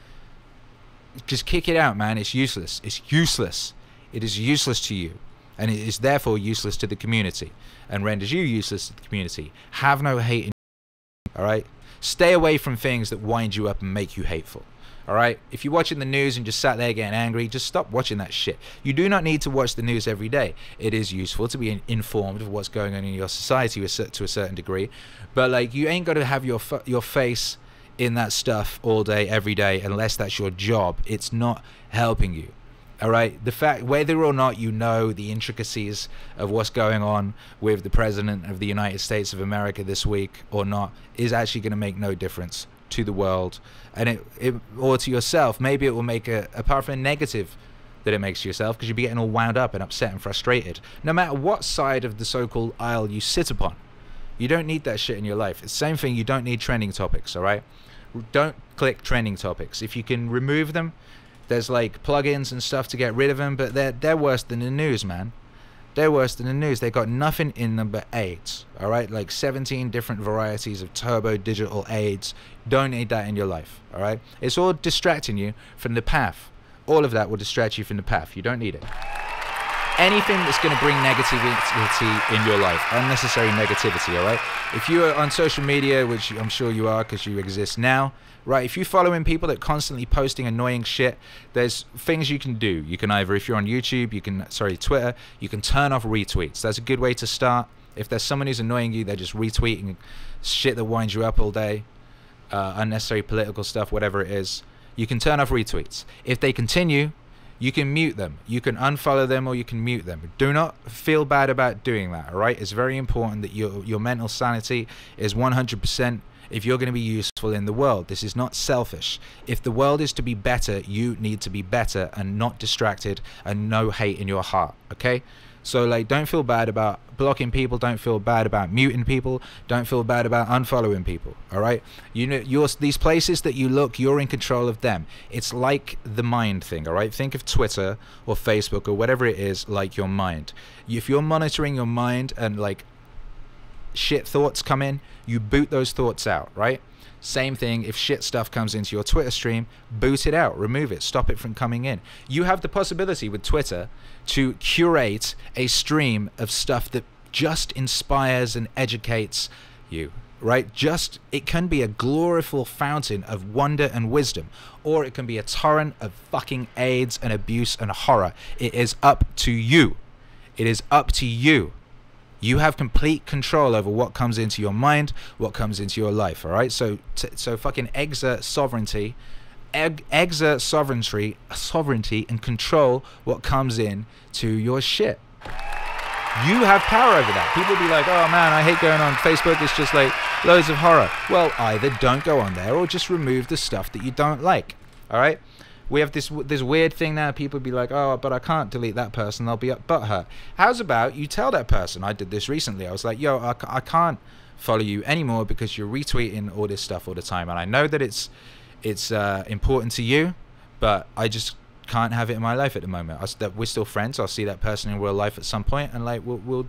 Just kick it out, man. It's useless. It's useless. It is useless to you, and it is therefore useless to the community and renders you useless to the community. Have no hate in you, all right? Stay away from things that wind you up and make you hateful. All right? If you're watching the news and just sat there getting angry, just stop watching that shit. You do not need to watch the news every day. It is useful to be informed of what's going on in your society to a certain degree, but like, you ain't got to have your face in that stuff all day, every day, unless that's your job. It's not helping you. All right, the fact whether or not you know the intricacies of what's going on with the president of the United States of America this week or not is actually going to make no difference to the world and or to yourself. Maybe it will make apart from a negative that it makes to yourself, because you'll be getting all wound up and upset and frustrated no matter what side of the so-called aisle you sit upon. You don't need that shit in your life. It's the same thing, you don't need trending topics, all right? Don't click trending topics. If you can remove them, there's like plugins and stuff to get rid of them, but they're worse than the news, man. They're worse than the news. They got nothing in them but AIDS, all right? Like 17 different varieties of turbo digital AIDS. Don't need that in your life, all right? It's all distracting you from the path. All of that will distract you from the path. You don't need it. Anything that's going to bring negativity in your life, unnecessary negativity, all right? If you are on social media, which I'm sure you are because you exist now, right? If you're following people that are constantly posting annoying shit, there's things you can do. You can either, if you're on YouTube, Twitter, you can turn off retweets. That's a good way to start. If there's someone who's annoying you, they're just retweeting shit that winds you up all day, unnecessary political stuff, whatever it is, you can turn off retweets. If they continue, you can mute them. You can unfollow them or you can mute them. Do not feel bad about doing that, all right? It's very important that your mental sanity is 100% if you're going to be useful in the world. This is not selfish. If the world is to be better, you need to be better and not distracted and no hate in your heart, okay? So like, don't feel bad about blocking people, don't feel bad about muting people, don't feel bad about unfollowing people, all right? You know, these places that you look, you're in control of them. It's like the mind thing, all right? Think of Twitter or Facebook or whatever it is like your mind. If you're monitoring your mind and like shit thoughts come in, you boot those thoughts out, right? Same thing, if shit stuff comes into your Twitter stream, boot it out, remove it, stop it from coming in. You have the possibility with Twitter to curate a stream of stuff that just inspires and educates you, right? Just, it can be a glorious fountain of wonder and wisdom, or it can be a torrent of fucking AIDS and abuse and horror. It is up to you. It is up to you. You have complete control over what comes into your mind, what comes into your life, all right? So fucking exert sovereignty, exert sovereignty and control what comes in to your shit. You have power over that. People be like, oh man, I hate going on Facebook, it's just like loads of horror. Well, either don't go on there or just remove the stuff that you don't like, all right? We have this weird thing now. People be like, oh, but I can't delete that person. They'll be butthurt. How's about you tell that person? I did this recently. I was like, yo, I can't follow you anymore because you're retweeting all this stuff all the time. And I know that it's important to you, but I just can't have it in my life at the moment. We're still friends. I'll see that person in real life at some point, and like we'll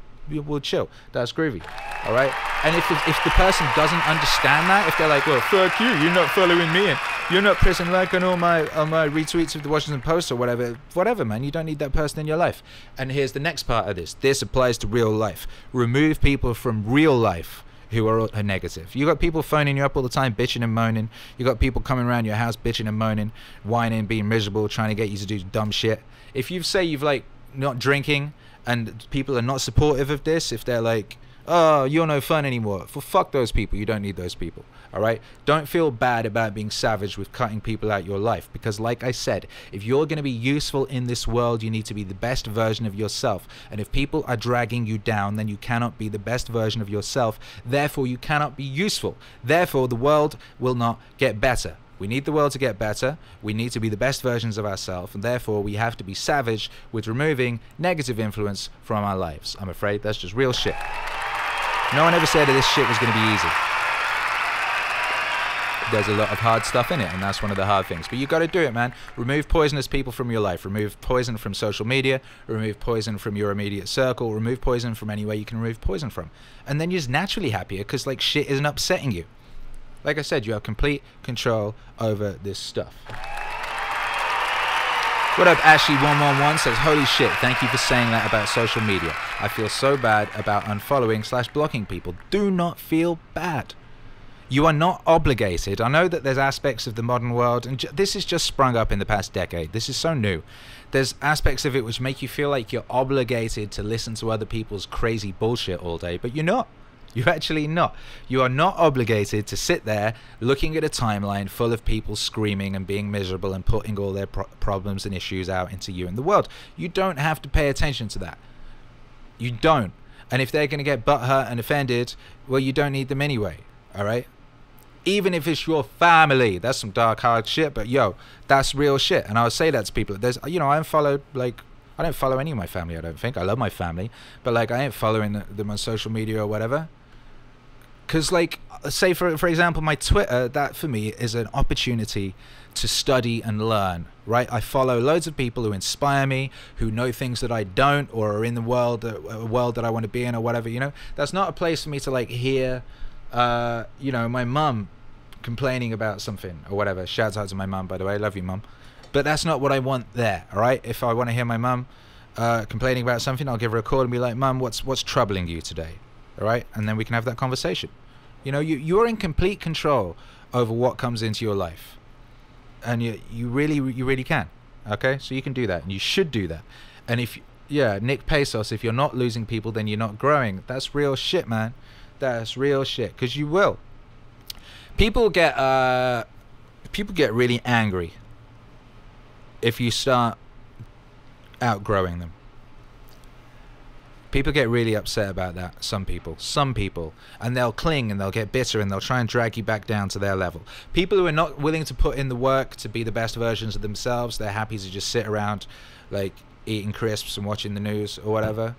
chill. That's groovy, all right? And if the person doesn't understand that, if they're like, well, fuck you, you're not following me, and you're not pressing like on all my retweets of the Washington Post or whatever, man, you don't need that person in your life. And here's the next part of this. This applies to real life. Remove people from real life who are negative. You got people phoning you up all the time, bitching and moaning. You got people coming around your house bitching and moaning, whining, being miserable, trying to get you to do dumb shit. If you say you've like not drinking and people are not supportive of this, if they're like, oh, you're no fun anymore, well, fuck those people. You don't need those people, all right? Don't feel bad about being savage with cutting people out your life, because like I said, if you're going to be useful in this world, you need to be the best version of yourself. And if people are dragging you down, then you cannot be the best version of yourself. Therefore, you cannot be useful. Therefore, the world will not get better. We need the world to get better. We need to be the best versions of ourselves, and therefore we have to be savage with removing negative influence from our lives. I'm afraid that's just real shit. No one ever said that this shit was going to be easy. There's a lot of hard stuff in it, and that's one of the hard things. But you got to do it, man. Remove poisonous people from your life. Remove poison from social media. Remove poison from your immediate circle. Remove poison from anywhere you can remove poison from. And then you're just naturally happier because like shit isn't upsetting you. Like I said, you have complete control over this stuff. What up, Ashley111 says, holy shit, thank you for saying that about social media. I feel so bad about unfollowing/blocking people. Do not feel bad. You are not obligated. I know that there's aspects of the modern world, and this has just sprung up in the past decade. This is so new. There's aspects of it which make you feel like you're obligated to listen to other people's crazy bullshit all day, but you're not. You're actually not. You are not obligated to sit there looking at a timeline full of people screaming and being miserable and putting all their problems and issues out into you and the world. You don't have to pay attention to that. You don't. And if they're going to get butthurt and offended, well, you don't need them anyway. All right? Even if it's your family. That's some dark, hard shit, but yo, that's real shit. And I would say that to people. There's, you know, I don't follow any of my family, I don't think. I love my family, but like I ain't following them on social media or whatever. Because like, say for example, my Twitter, that for me is an opportunity to study and learn, right? I follow loads of people who inspire me, who know things that I don't, or are in the world, a world that I want to be in or whatever, you know? That's not a place for me to like hear, you know, my mum complaining about something or whatever. Shouts out to my mum, by the way. I love you, mum. But that's not what I want there, all right? If I want to hear my mum complaining about something, I'll give her a call and be like, Mum, what's troubling you today? All right? And then we can have that conversation. You know, you're in complete control over what comes into your life. And you really can. Okay? So you can do that, and you should do that. And if, yeah, Nick Pesos, if you're not losing people, then you're not growing. That's real shit, man. That's real shit, because you will. People get really angry if you start outgrowing them. People get really upset about that. Some people, and they'll cling and they'll get bitter and they'll try and drag you back down to their level. People who are not willing to put in the work to be the best versions of themselves, they're happy to just sit around like eating crisps and watching the news or whatever.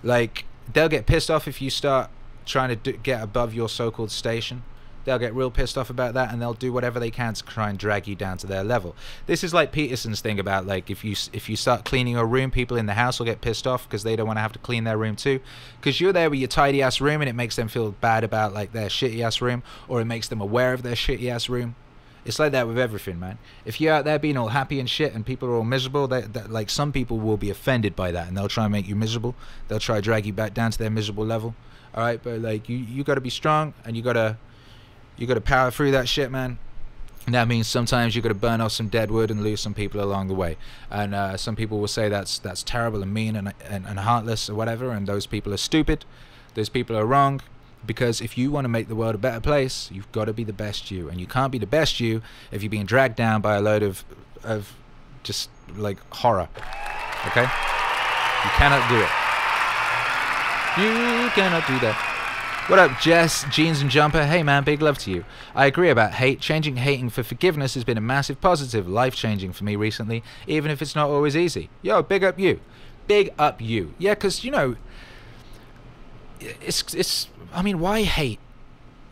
Like, they'll get pissed off if you start trying to get above your so-called station. they'll get real pissed off about that, and they'll do whatever they can to try and drag you down to their level. This is like Peterson's thing about, like, if you start cleaning your room, people in the house will get pissed off because they don't want to have to clean their room too, because you're there with your tidy ass room and it makes them feel bad about like their shitty ass room, or it makes them aware of their shitty ass room. It's like that with everything, man. If you're out there being all happy and shit and people are all miserable, like, some people will be offended by that and they'll try and make you miserable. They'll try to drag you back down to their miserable level. All right, but like, you got to be strong, and you got to power through that shit, man. And that means sometimes you got to burn off some dead wood and lose some people along the way. And some people will say that's terrible and mean and heartless or whatever, and those people are stupid. Those people are wrong. Because if you want to make the world a better place, you've got to be the best you. And you can't be the best you if you're being dragged down by a load of just, like, horror. Okay? You cannot do it. You cannot do that. What up, Jess, Jeans and Jumper? Hey, man, big love to you. I agree about hate. Changing hating for forgiveness has been a massive positive, life-changing for me recently, even if it's not always easy. Yo, big up you. Big up you. Yeah, because, you know, it's I mean, why hate?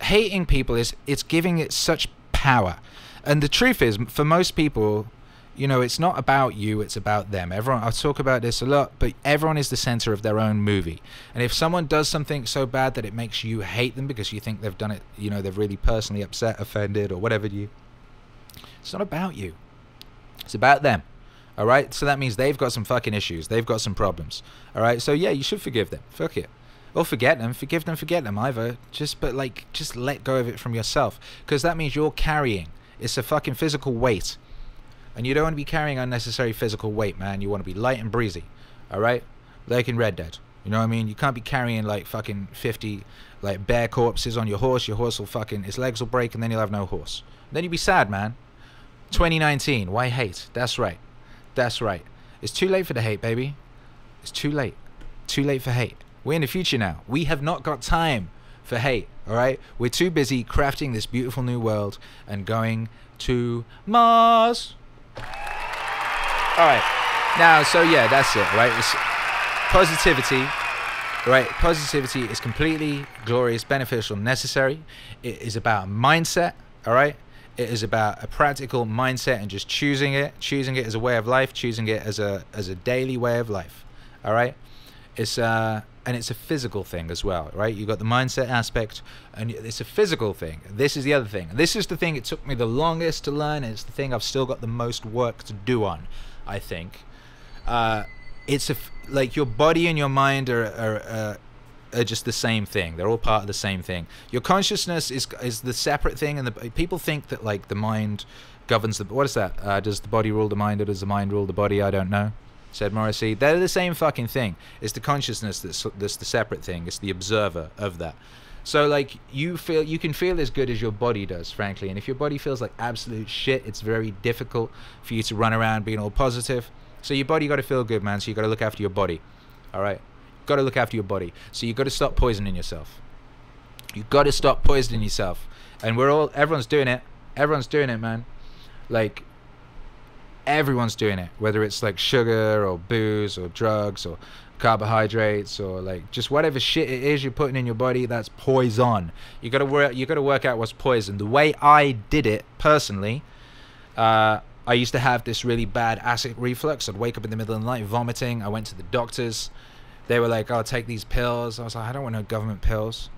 Hating people it's giving it such power. And the truth is, for most people, you know, it's not about you, it's about them. Everyone, I talk about this a lot, but everyone is the center of their own movie. And if someone does something so bad that it makes you hate them because you think they've done it, you know, they've really personally upset, offended, or whatever it's not about you. It's about them. All right? So that means they've got some fucking issues. They've got some problems. All right? So yeah, you should forgive them. Fuck it. Or forget them, forgive them, forget them, either. Just let go of it from yourself. Because that means you're carrying. It's a fucking physical weight. And you don't want to be carrying unnecessary physical weight, man. You want to be light and breezy. Alright? Like in Red Dead. You know what I mean? You can't be carrying like fucking 50 like bear corpses on your horse. Your horse will fucking, his legs will break and then you'll have no horse. Then you'll be sad, man. 2019, why hate? That's right. That's right. It's too late for the hate, baby. It's too late. Too late for hate. We're in the future now. We have not got time for hate, all right? We're too busy crafting this beautiful new world and going to Mars. All right. Now, so yeah, that's it, right? It's positivity, right? Positivity is completely glorious, beneficial, necessary. It is about mindset, all right? It is about a practical mindset and just choosing it as a way of life, choosing it as a daily way of life, all right? And it's a physical thing as well, right? You got the mindset aspect, and it's a physical thing. This is the other thing. This is the thing it took me the longest to learn, and it's the thing I've still got the most work to do on, I think. It's like your body and your mind are just the same thing. They're all part of the same thing. Your consciousness is the separate thing, and people think that like the mind governs the. What is that? Does the body rule the mind, or does the mind rule the body? I don't know. Said Morrissey. They're the same fucking thing. It's the consciousness that's the separate thing. It's the observer of that. So like you can feel as good as your body does, frankly. And if your body feels like absolute shit, it's very difficult for you to run around being all positive. So your body got to feel good, man. So you got to look after your body. All right, got to look after your body. So you got to stop poisoning yourself. You got to stop poisoning yourself. And everyone's doing it. Everyone's doing it, man. Like. Everyone's doing it, whether it's like sugar or booze or drugs or carbohydrates or like just whatever shit it is you're putting in your body. That's poison. You gotta work out what's poison. The way I did it personally, I used to have this really bad acid reflux. I'd wake up in the middle of the night vomiting. I went to the doctors. They were like, "Oh, take these pills." I was like, "I don't want no government pills,"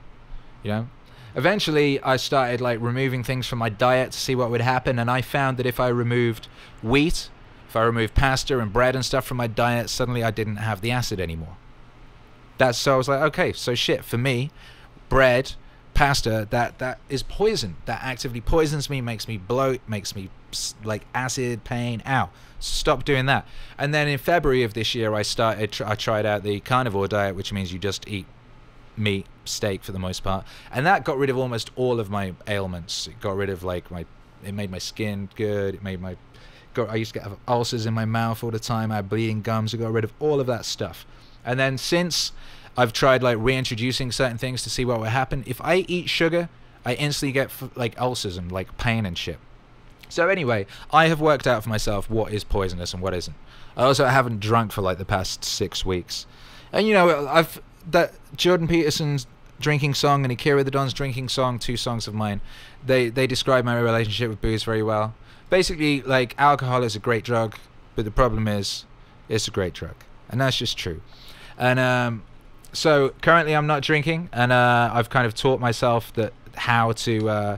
you know. Eventually, I started like removing things from my diet to see what would happen, and I found that if I removed wheat, if I removed pasta and bread and stuff from my diet, suddenly I didn't have the acid anymore. So I was like, okay, so shit, for me, bread, pasta, that is poison. That actively poisons me, makes me bloat, makes me like acid, pain, ow. Stop doing that. And then in February of this year, I tried out the carnivore diet, which means you just eat meat, steak for the most part, and that got rid of almost all of my ailments. It got rid of like it made my skin good. It made I used to have ulcers in my mouth all the time. I had bleeding gums. It got rid of all of that stuff. And then since I've tried like reintroducing certain things to see what would happen, if I eat sugar, I instantly get like ulcers and like pain and shit. So anyway, I have worked out for myself what is poisonous and what isn't. I also haven't drunk for like the past 6 weeks, and you know that Jordan Peterson's drinking song and Akira the Don's drinking song, 2 songs of mine, they describe my relationship with booze very well. Basically, like, alcohol is a great drug, but the problem is it's a great drug, and that's just true. And so currently I'm not drinking, and I've kind of taught myself that how to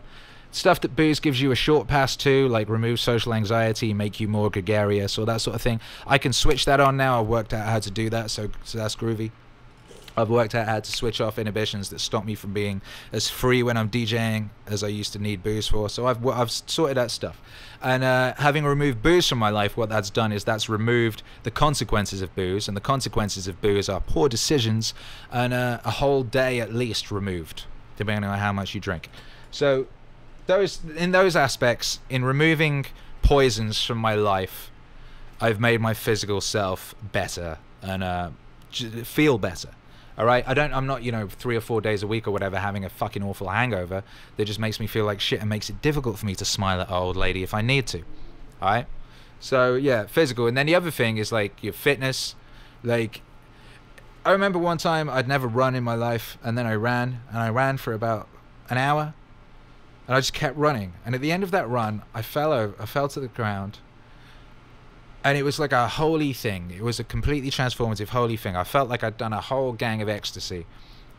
stuff that booze gives you a short pass to, like remove social anxiety, make you more gregarious, or that sort of thing. I can switch that on now. I've worked out how to do that, so that's groovy. I've worked out how to switch off inhibitions that stop me from being as free when I'm DJing as I used to need booze for. So I've sorted that stuff. And having removed booze from my life, what that's done is that's removed the consequences of booze. And the consequences of booze are poor decisions and a whole day at least removed, depending on how much you drink. So in those aspects, in removing poisons from my life, I've made my physical self better and feel better. All right, I'm not, you know, 3 or 4 days a week or whatever having a fucking awful hangover that just makes me feel like shit and makes it difficult for me to smile at an old lady if I need to. All right, so yeah, physical. And then the other thing is like your fitness. Like, I remember one time I'd never run in my life, and then I ran for about an hour, and I just kept running. And at the end of that run, I fell to the ground. And it was like a holy thing. It was a completely transformative holy thing. I felt like I'd done a whole gang of ecstasy,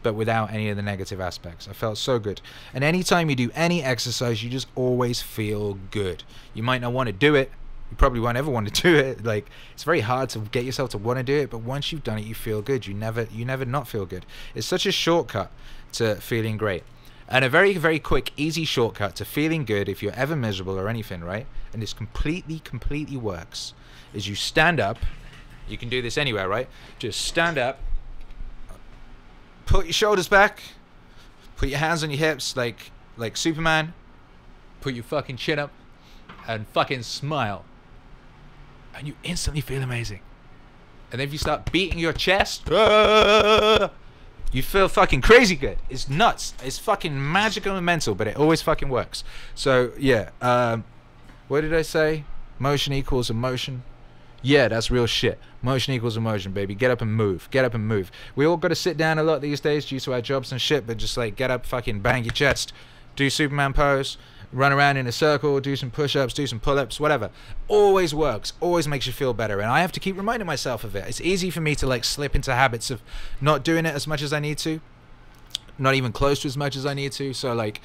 but without any of the negative aspects. I felt so good. And anytime you do any exercise, you just always feel good. You might not want to do it. You probably won't ever want to do it. Like, it's very hard to get yourself to want to do it, but once you've done it, you feel good. You never not feel good. It's such a shortcut to feeling great. And a very, very quick, easy shortcut to feeling good if you're ever miserable or anything, right? And this completely works. Is you stand up. You can do this anywhere, right? Just stand up, put your shoulders back, put your hands on your hips like Superman, put your fucking chin up, and fucking smile. And you instantly feel amazing. And then if you start beating your chest, you feel fucking crazy good. It's nuts. It's fucking magical and mental, but it always fucking works. So yeah, what did I say? Motion equals emotion. Yeah, that's real shit. Motion equals emotion, baby. Get up and move. Get up and move. We all got to sit down a lot these days due to our jobs and shit, but just like get up, fucking bang your chest, do Superman pose, run around in a circle, do some push-ups, do some pull-ups, whatever. Always works. Always makes you feel better. And I have to keep reminding myself of it. It's easy for me to like slip into habits of not doing it as much as I need to. Not even close to as much as I need to. So like,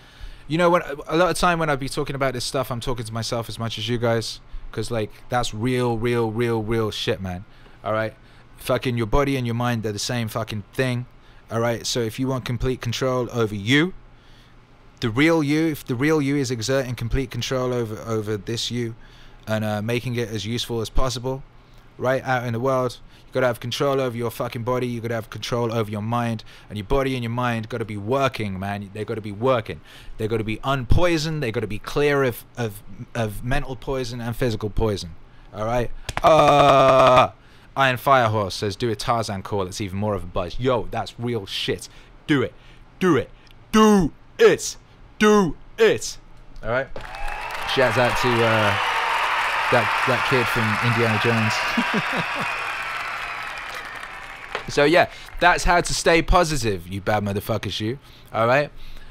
you know, a lot of time when I be talking about this stuff, I'm talking to myself as much as you guys. Because, like, that's real shit, man. Alright? Fucking your body and your mind, they're the same fucking thing. Alright? So if you want complete control over you, the real you, if the real you is exerting complete control over this you and making it as useful as possible, right, out in the world, you got to have control over your fucking body. You got to have control over your mind, and your body and your mind got to be working, man. They got to be working. They got to be unpoisoned. They got to be clear of mental poison and physical poison. All right. Iron Firehorse says, "Do a Tarzan call. It's even more of a buzz." Yo, that's real shit. Do it. Do it. Do it. Do it. All right. Shouts out to that kid from Indiana Jones. So yeah, that's how to stay positive, you bad motherfuckers, you. Alright?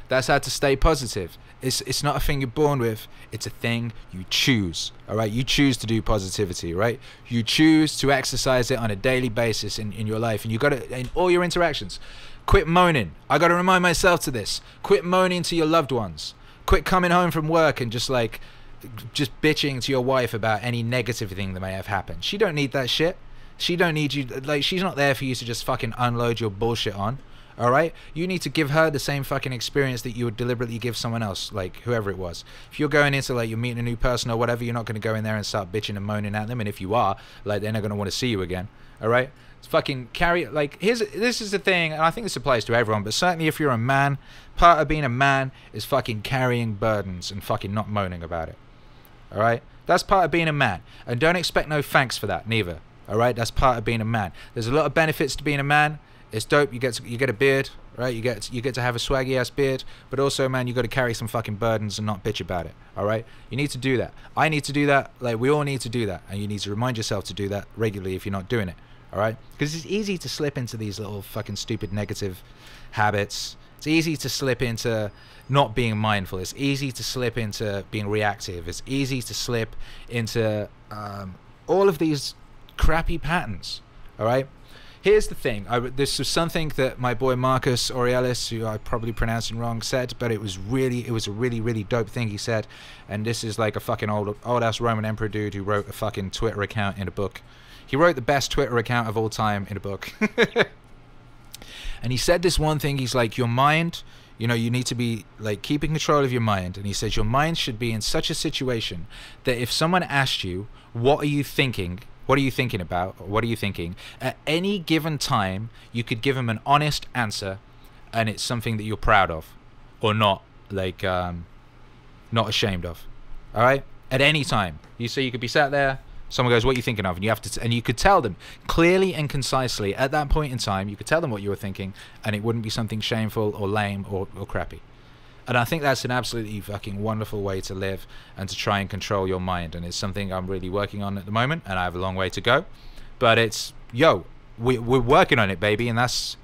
That's how to stay positive. It's not a thing you're born with, it's a thing you choose. Alright? You choose to do positivity, right? You choose to exercise it on a daily basis in your life, and you gotta, in all your interactions. Quit moaning. I gotta remind myself to this. Quit moaning to your loved ones. Quit coming home from work and just bitching to your wife about any negative thing that may have happened. She don't need that shit. She don't need you, like, she's not there for you to just fucking unload your bullshit on, alright? You need to give her the same fucking experience that you would deliberately give someone else, like, whoever it was. If you're going into, like, you're meeting a new person or whatever, you're not going to go in there and start bitching and moaning at them, and if you are, like, they're not going to want to see you again, alright? It's fucking carry, like, this is the thing, and I think this applies to everyone, but certainly if you're a man, part of being a man is fucking carrying burdens and fucking not moaning about it, alright? That's part of being a man, and don't expect no thanks for that, neither. Alright, that's part of being a man. There's a lot of benefits to being a man. It's dope. You get a beard, right? You get to have a swaggy ass beard, but also, man, you got to carry some fucking burdens and not bitch about it. Alright, you need to do that. I need to do that. Like, we all need to do that, and you need to remind yourself to do that regularly if you're not doing it. Alright, because it's easy to slip into these little fucking stupid negative habits It's easy to slip into not being mindful. It's easy to slip into being reactive. It's easy to slip into all of these crappy patterns. All right. Here's the thing. This was something that my boy Marcus Aurelius, who I probably pronouncing wrong, said, but it was a really dope thing he said. And this is like a fucking old ass Roman emperor dude who wrote a fucking Twitter account in a book. He wrote the best Twitter account of all time in a book. And he said this one thing. He's like, your mind, you know, you need to be like keeping control of your mind. And he says your mind should be in such a situation that if someone asked you, what are you thinking? What are you thinking about? Or what are you thinking? At any given time, you could give them an honest answer, and it's something that you're proud of, or not, like, not ashamed of. All right? At any time, you could be sat there. Someone goes, "What are you thinking of?" And you have to, and you could tell them clearly and concisely at that point in time. You could tell them what you were thinking, and it wouldn't be something shameful or lame or crappy. And I think that's an absolutely fucking wonderful way to live and to try and control your mind. And it's something I'm really working on at the moment, and I have a long way to go. But it's, we're working on it, baby. And that's,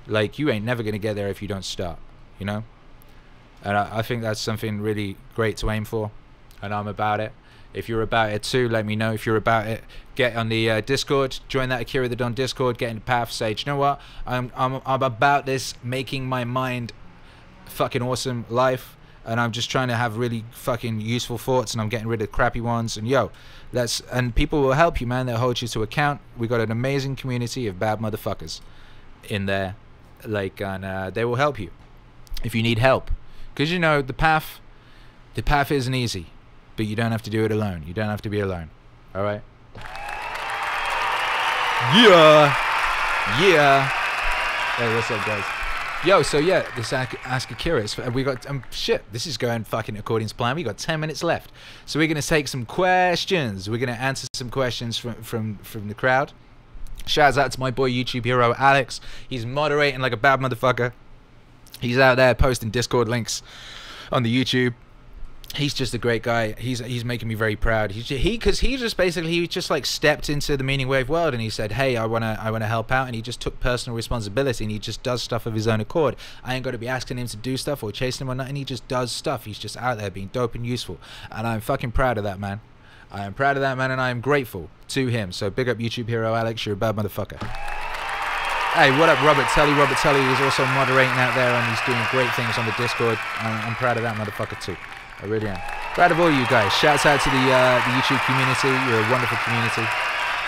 like, you ain't never going to get there if you don't start, you know? And I think that's something really great to aim for. And I'm about it. If you're about it too, let me know. If you're about it, get on the Discord, join that Akira the Don Discord, get in the path, say, you know what? I'm about this, making my mind fucking awesome life, and I'm just trying to have really fucking useful thoughts, and I'm getting rid of crappy ones. And and people will help you, man. They'll hold you to account. We got an amazing community of bad motherfuckers in there, like, and they will help you if you need help, because you know the path isn't easy, but you don't have to do it alone. You don't have to be alone. All right. Yeah. Hey, what's up, guys? Yo, so yeah, this Ask Akira, we got, shit, this is going fucking according to plan. We got 10 minutes left. So we're going to take some questions. We're going to answer some questions from the crowd. Shouts out to my boy YouTube hero, Alex. He's moderating like a bad motherfucker. He's out there posting Discord links on the YouTube. He's just a great guy. He's making me very proud. He just like stepped into the Meaning Wave world, and he said, "Hey, I wanna help out," and he just took personal responsibility, and he just does stuff of his own accord. I ain't got to be asking him to do stuff or chasing him or nothing. He just does stuff. He's just out there being dope and useful, and I'm fucking proud of that, man. I am proud of that, man, and I am grateful to him. So big up YouTube hero Alex. You're a bad motherfucker. Hey, what up, Robert Tully? Robert Tully is also moderating out there, and he's doing great things on the Discord. I'm proud of that motherfucker too. I really am. Proud of all you guys. Shouts out to the YouTube community. You're a wonderful community.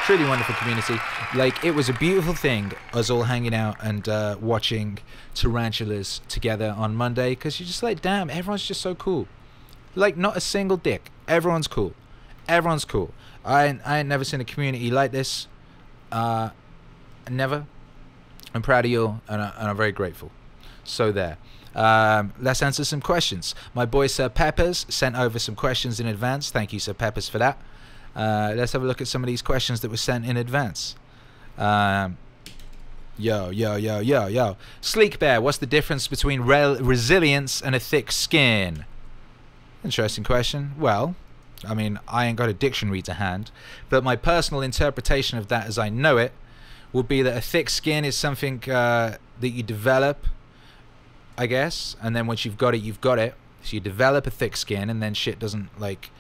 Truly wonderful community. Like, it was a beautiful thing, us all hanging out and watching tarantulas together on Monday, because you're just like, damn, everyone's just so cool. Like, not a single dick. Everyone's cool. Everyone's cool. I ain't never seen a community like this. Never. I'm proud of you all, and I'm very grateful. So there. Let's answer some questions. My boy Sir Peppers sent over some questions in advance. Thank you, Sir Peppers, for that. Let's have a look at some of these questions that were sent in advance. Yo. Sleek Bear, what's the difference between resilience and a thick skin? Interesting question. Well, I mean, I ain't got a dictionary to hand, but my personal interpretation of that as I know it would be that a thick skin is something that you develop, I guess, and then once you've got it, you've got it. So you develop a thick skin, and then shit doesn't like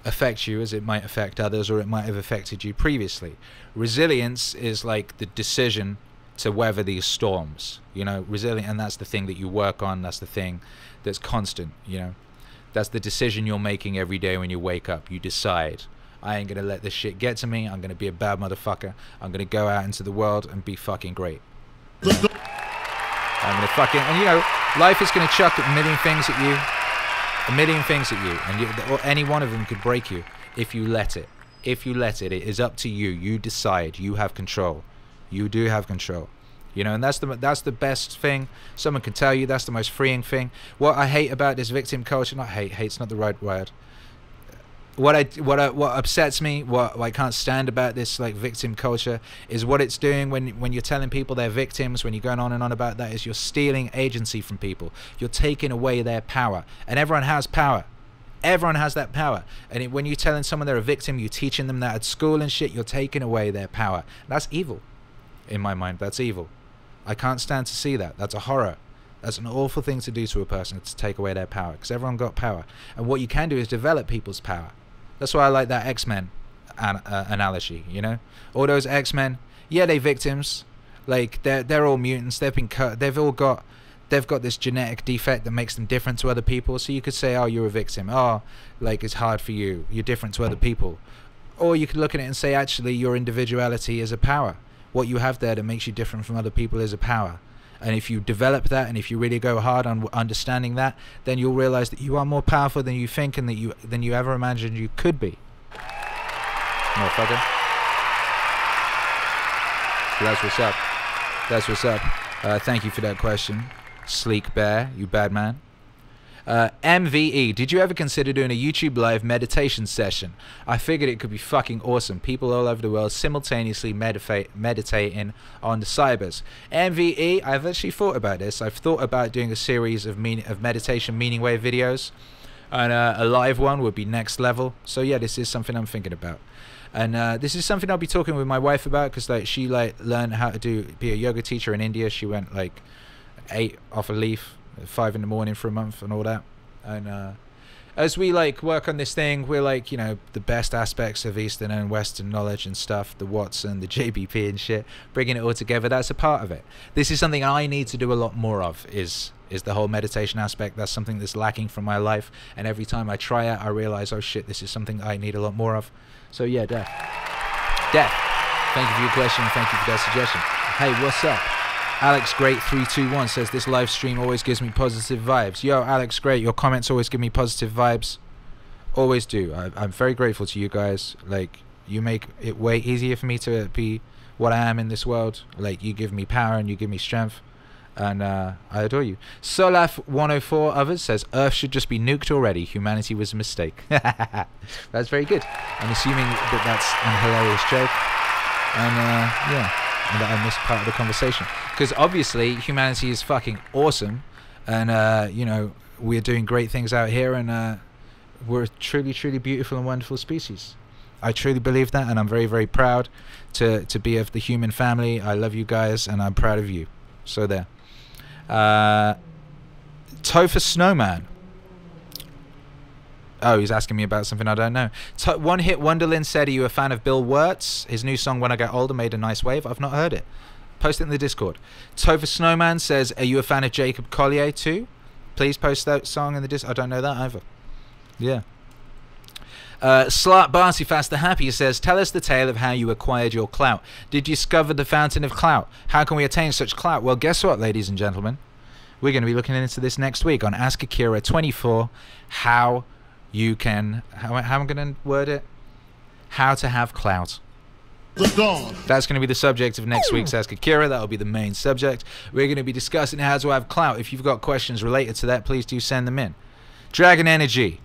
affect you as it might affect others, or it might have affected you previously. Resilience is like the decision to weather these storms, you know, resilient, and that's the thing that you work on. That's the thing that's constant, you know. That's the decision you're making every day when you wake up. You decide, I ain't gonna let this shit get to me. I'm gonna be a bad motherfucker. I'm gonna go out into the world and be fucking great. I'm gonna fucking, and you know, life is gonna chuck a million things at you, and any one of them could break you if you let it. If you let it, it is up to you. You decide. You have control. You do have control. You know, and that's the best thing someone can tell you. That's the most freeing thing. What I hate about this victim culture, not hate. Hate's not the right word. What upsets me, what I can't stand about this like victim culture is what it's doing when you're telling people they're victims, when you're going on and on about that, is you're stealing agency from people. You're taking away their power. And everyone has power. Everyone has that power. And when you're telling someone they're a victim, you're teaching them that at school and shit, you're taking away their power. That's evil. In my mind, that's evil. I can't stand to see that. That's a horror. That's an awful thing to do to a person, to take away their power, because everyone got power. And what you can do is develop people's power. That's why I like that X-Men analogy, you know? All those X-Men, yeah, they victims. Like, they're all mutants. They've been cut. They've got this genetic defect that makes them different to other people. So you could say, oh, you're a victim. Oh, like, it's hard for you. You're different to other people. Or you could look at it and say, actually, your individuality is a power. What you have there that makes you different from other people is a power. And if you develop that, and if you really go hard on understanding that, then you'll realize that you are more powerful than you think, and than you ever imagined you could be. Motherfucker. So that's what's up. That's what's up. Thank you for that question, Sleek Bear, you bad man. MVE, did you ever consider doing a YouTube live meditation session? I figured it could be fucking awesome. People all over the world simultaneously meditating on the cybers. MVE, I've actually thought about this. I've thought about doing a series of meditation meaning wave videos, and a live one would be next level. So yeah, this is something I'm thinking about. And this is something I'll be talking with my wife about, because like she learned how to be a yoga teacher in India. She went like 8 off a leaf at 5 in the morning for a month and all that. And as we like work on this thing, we're like, you know, the best aspects of Eastern and Western knowledge and stuff, the Wirtz and the JBP and shit, bringing it all together. That's a part of it. This is something I need to do a lot more of, is the whole meditation aspect. That's something that's lacking from my life, and every time I try it, I realize, oh shit, this is something I need a lot more of. So yeah, Death, thank you for your question, thank you for that suggestion. Hey, what's up? Alex Great 321 says, this live stream always gives me positive vibes. Yo, Alex Great, your comments always give me positive vibes. Always do. I'm very grateful to you guys. Like, you make it way easier for me to be what I am in this world. Like, you give me power and you give me strength. And I adore you. Solaf 104 others says, Earth should just be nuked already. Humanity was a mistake. That's very good. I'm assuming that that's an hilarious joke. And yeah, and that I missed part of the conversation. Because obviously humanity is fucking awesome. And you know, we're doing great things out here. And we're a truly, truly beautiful and wonderful species. I truly believe that. And I'm very, very proud to be of the human family. I love you guys. And I'm proud of you. So there. Topher Snowman. Oh, he's asking me about something I don't know. One Hit Wonderland said, are you a fan of Bill Wirtz? His new song When I Get Older made a nice wave. I've not heard it. Post it in the Discord. Topher Snowman says, are you a fan of Jacob Collier too? Please post that song in the Discord. I don't know that either. Yeah. Slut Barty Faster Happy says, tell us the tale of how you acquired your clout. Did you discover the fountain of clout? How can we attain such clout? Well, guess what, ladies and gentlemen? We're going to be looking into this next week on Ask Akira 24. How you can, how I'm going to word it? How to have clout. That's going to be the subject of next week's Ask Akira. That'll be the main subject. We're going to be discussing how to have clout. If you've got questions related to that, please do send them in. Dragon Energy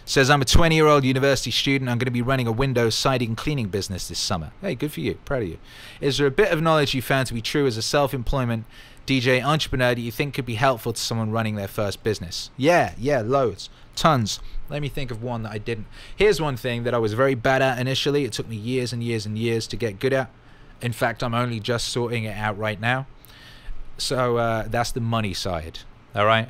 says, I'm a 20-year-old university student. I'm going to be running a window siding cleaning business this summer. Hey, good for you. Proud of you. Is there a bit of knowledge you found to be true as a self-employment DJ entrepreneur that you think could be helpful to someone running their first business? Yeah, loads. Tons. Let me think of one that I didn't. Here's one thing that I was very bad at initially. It took me years and years and years to get good at. In fact, I'm only just sorting it out right now. So that's the money side. All right?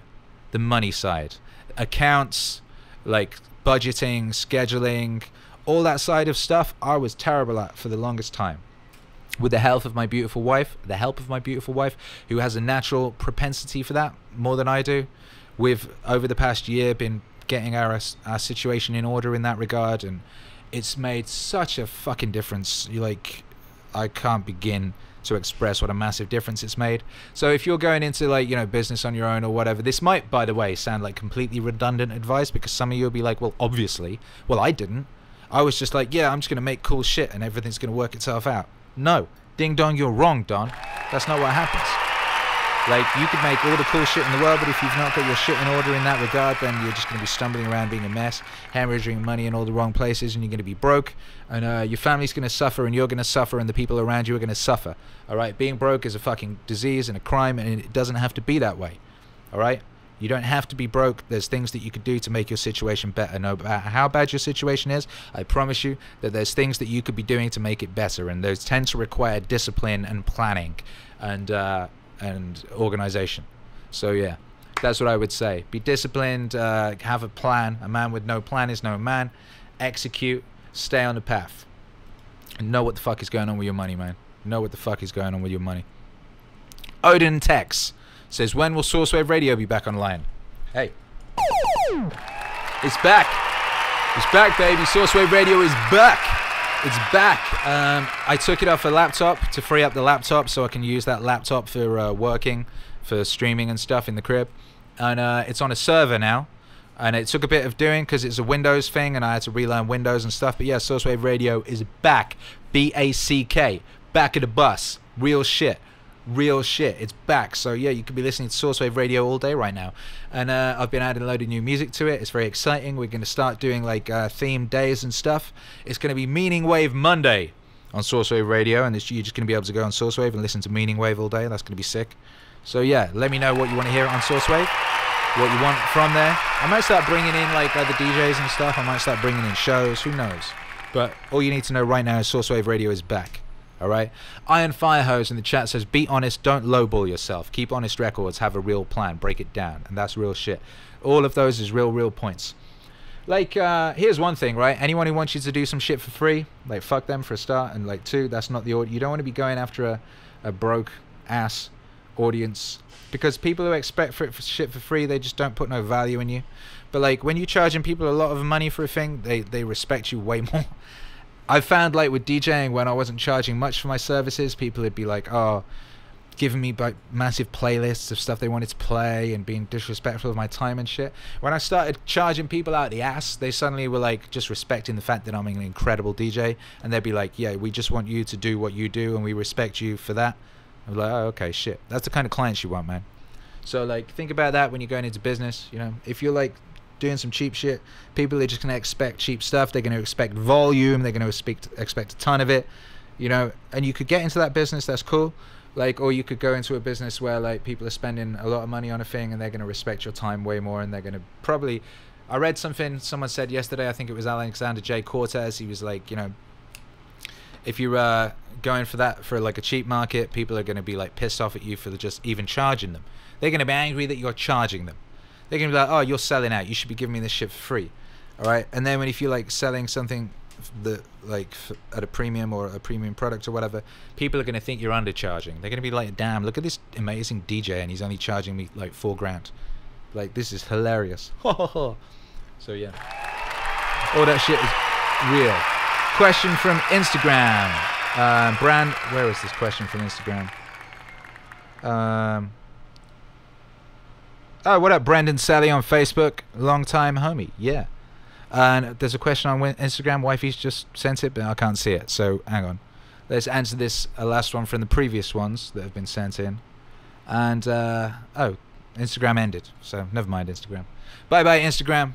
The money side. Accounts, like budgeting, scheduling, all that side of stuff, I was terrible at for the longest time. With the help of my beautiful wife, who has a natural propensity for that more than I do, we've over the past year been getting our situation in order in that regard, and it's made such a fucking difference. Like, I can't begin to express what a massive difference it's made. So if you're going into, like, you know, business on your own or whatever, this might, by the way, sound like completely redundant advice, because some of you will be like, well, obviously. Well, I didn't. I was just like, yeah, I'm just going to make cool shit and everything's going to work itself out. No. Ding dong, you're wrong, Don. That's not what happens. Like, you could make all the cool shit in the world, but if you've not got your shit in order in that regard, then you're just going to be stumbling around being a mess, hemorrhaging money in all the wrong places, and you're going to be broke, and your family's going to suffer, and you're going to suffer, and the people around you are going to suffer. All right? Being broke is a fucking disease and a crime, and it doesn't have to be that way. All right? You don't have to be broke. There's things that you could do to make your situation better. No matter how bad your situation is, I promise you that there's things that you could be doing to make it better, and those tend to require discipline and planning and organization. So yeah, that's what I would say. Be disciplined, have a plan. A man with no plan is no man. Execute, stay on the path. And know what the fuck is going on with your money, man. Know what the fuck is going on with your money. Odin Tex says, when will Sourcewave Radio be back online? Hey. It's back. It's back, baby. Sourcewave Radio is back. It's back. I took it off a laptop to free up the laptop so I can use that laptop for working, for streaming and stuff in the crib. And it's on a server now. And it took a bit of doing because it's a Windows thing and I had to relearn Windows and stuff. But yeah, Sourcewave Radio is back. B-A-C-K. Back of the bus. Real shit. Real shit. It's back. So yeah, you could be listening to Sourcewave Radio all day right now. And I've been adding a load of new music to it. It's very exciting. We're going to start doing like themed days and stuff. It's going to be MEANINGWAVE Monday on Sourcewave Radio. And you're just going to be able to go on Sourcewave and listen to MEANINGWAVE all day. That's going to be sick. So yeah, let me know what you want to hear on Sourcewave. What you want from there. I might start bringing in like other DJs and stuff. I might start bringing in shows. Who knows? But all you need to know right now is Sourcewave Radio is back. Alright? Iron Firehose in the chat says, be honest, don't lowball yourself. Keep honest records, have a real plan, break it down. And that's real shit. All of those is real points. Like, here's one thing, right? Anyone who wants you to do some shit for free, like, fuck them for a start. And like, two, that's not the audience. You don't want to be going after a broke ass audience. Because people who expect shit for free, they just don't put no value in you. But like, when you're charging people a lot of money for a thing, they respect you way more. I found like with DJing, when I wasn't charging much for my services, people would be like, oh, giving me like massive playlists of stuff they wanted to play and being disrespectful of my time and shit. When I started charging people out the ass, they suddenly were like just respecting the fact that I'm an incredible DJ, and they'd be like, yeah, we just want you to do what you do and we respect you for that. I'm like, oh, okay, shit. That's the kind of clients you want, man. So like, think about that when you're going into business. You know, if you're like doing some cheap shit, people are just going to expect cheap stuff. They're going to expect volume. They're going to expect a ton of it, you know. And you could get into that business. That's cool. Like, or you could go into a business where like people are spending a lot of money on a thing and they're going to respect your time way more, and they're going to probably. I read something someone said yesterday. I think it was Alexander J. Cortez. He was like, you know, if you're going for that for like a cheap market, people are going to be like pissed off at you for just even charging them. They're going to be angry that you're charging them. They're going to be like, oh, you're selling out. You should be giving me this shit for free. All right. And then when if you're like selling something that like at a premium or a premium product or whatever, people are going to think you're undercharging. They're going to be like, damn, look at this amazing DJ and he's only charging me like $4 grand. Like, this is hilarious. So yeah, all that shit is real. Question from Instagram. Brand, where is this question from Instagram? Oh, what up, Brendan Sally on Facebook? Long time homie, yeah. And there's a question on Instagram. Wifey's just sent it, but I can't see it. So hang on. Let's answer this last one from the previous ones that have been sent in. And oh, Instagram ended. So never mind Instagram. Bye bye Instagram.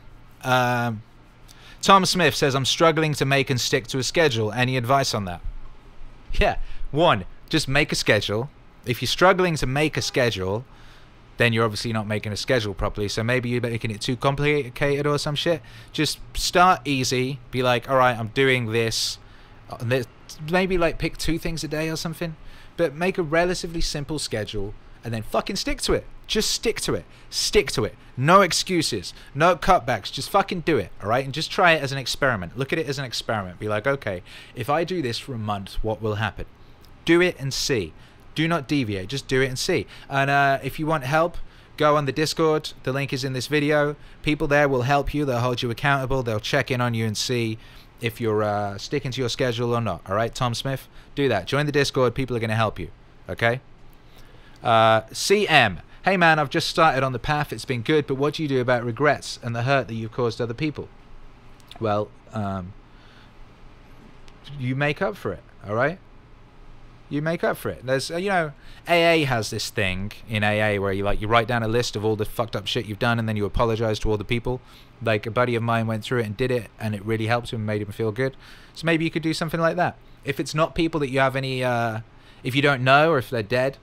Tom Smith says, I'm struggling to make and stick to a schedule. Any advice on that? Yeah. One, just make a schedule. If you're struggling to make a schedule, then you're obviously not making a schedule properly. So maybe you're making it too complicated or some shit. Just start easy. Be like, all right, I'm doing this. Maybe like pick 2 things a day or something. But make a relatively simple schedule and then fucking stick to it. Just stick to it. Stick to it. No excuses. No cutbacks. Just fucking do it, all right? And just try it as an experiment. Look at it as an experiment. Be like, okay, if I do this for a month, what will happen? Do it and see. Do not deviate. Just do it and see. And if you want help, go on the Discord. The link is in this video. People there will help you. They'll hold you accountable. They'll check in on you and see if you're sticking to your schedule or not. All right, Tom Smith? Do that. Join the Discord. People are going to help you. Okay? CM. Hey, man, I've just started on the path. It's been good, but what do you do about regrets and the hurt that you've caused other people? Well, you make up for it. All right? You make up for it. There's, you know, AA has this thing in AA where you write down a list of all the fucked up shit you've done and then you apologize to all the people. Like a buddy of mine went through it and did it and it really helped him and made him feel good. So maybe you could do something like that. If it's not people that you have any, if you don't know or if they're dead,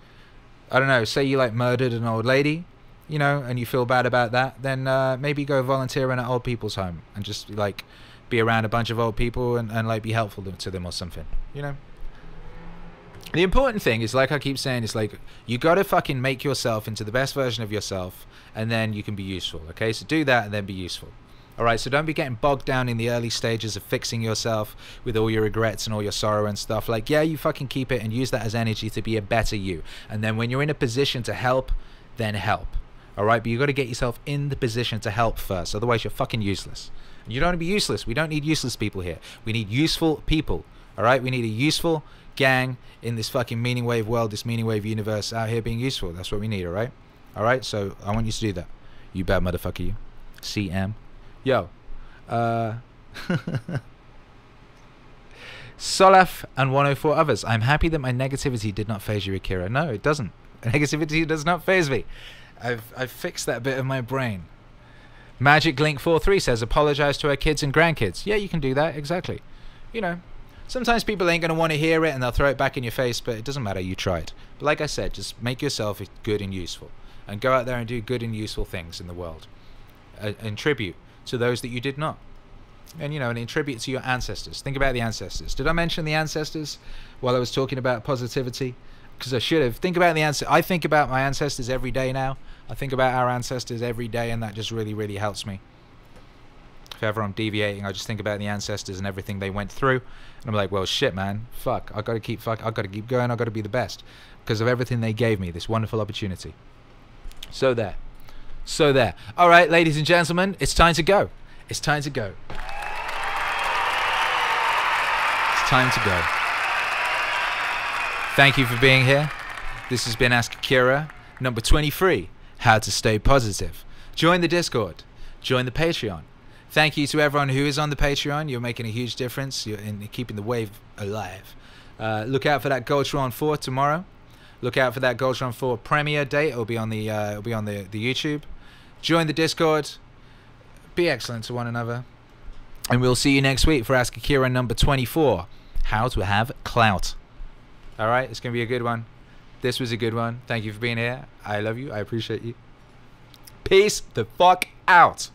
I don't know, say you like murdered an old lady, you know, and you feel bad about that, then maybe go volunteer in an old people's home and just like be around a bunch of old people and like be helpful to them or something, you know. The important thing is, like I keep saying, it's like you got to fucking make yourself into the best version of yourself, and then you can be useful. Okay, so do that and then be useful. All right, so don't be getting bogged down in the early stages of fixing yourself with all your regrets and all your sorrow and stuff. Like, yeah, you fucking keep it and use that as energy to be a better you. And then when you're in a position to help, then help. All right, but you got to get yourself in the position to help first. Otherwise, you're fucking useless. And you don't want to be useless. We don't need useless people here. We need useful people. All right, we need a useful gang in this fucking meaning wave world, this meaning wave universe out here being useful. That's what we need. All right. All right. So I want you to do that. You bad motherfucker, you. CM. Yo, Solaf and 104 others. I'm happy that my negativity did not phase you, Akira. No, it doesn't. Negativity does not phase me. I've fixed that bit of my brain. Magic Link 43 says, apologize to our kids and grandkids. Yeah, you can do that. Exactly. You know, sometimes people ain't going to want to hear it and they'll throw it back in your face, but it doesn't matter. You tried. But like I said, just make yourself good and useful and go out there and do good and useful things in the world. And tribute to those that you did not, and you know, and in tribute to your ancestors. Think about the ancestors. Did I mention the ancestors while I was talking about positivity? Because I should have. Think about the ancestors. I think about my ancestors every day now. I think about our ancestors every day, and that just really, really helps me. If ever I'm deviating, I just think about the ancestors and everything they went through, and I'm like, well, shit, man, fuck. I gotta keep going. I gotta be the best because of everything they gave me. This wonderful opportunity. So there. So there. All right, ladies and gentlemen, it's time to go. It's time to go. It's time to go. Thank you for being here. This has been Ask Akira, number 23, How to Stay Positive. Join the Discord. Join the Patreon. Thank you to everyone who is on the Patreon. You're making a huge difference. You're in keeping the wave alive. Look out for that Goldtron 4 tomorrow. Look out for that Goldtron 4 premiere date. It'll be on the YouTube. Join the Discord. Be excellent to one another. And we'll see you next week for Ask Akira number 24. How to have clout. Alright, it's going to be a good one. This was a good one. Thank you for being here. I love you. I appreciate you. Peace the fuck out.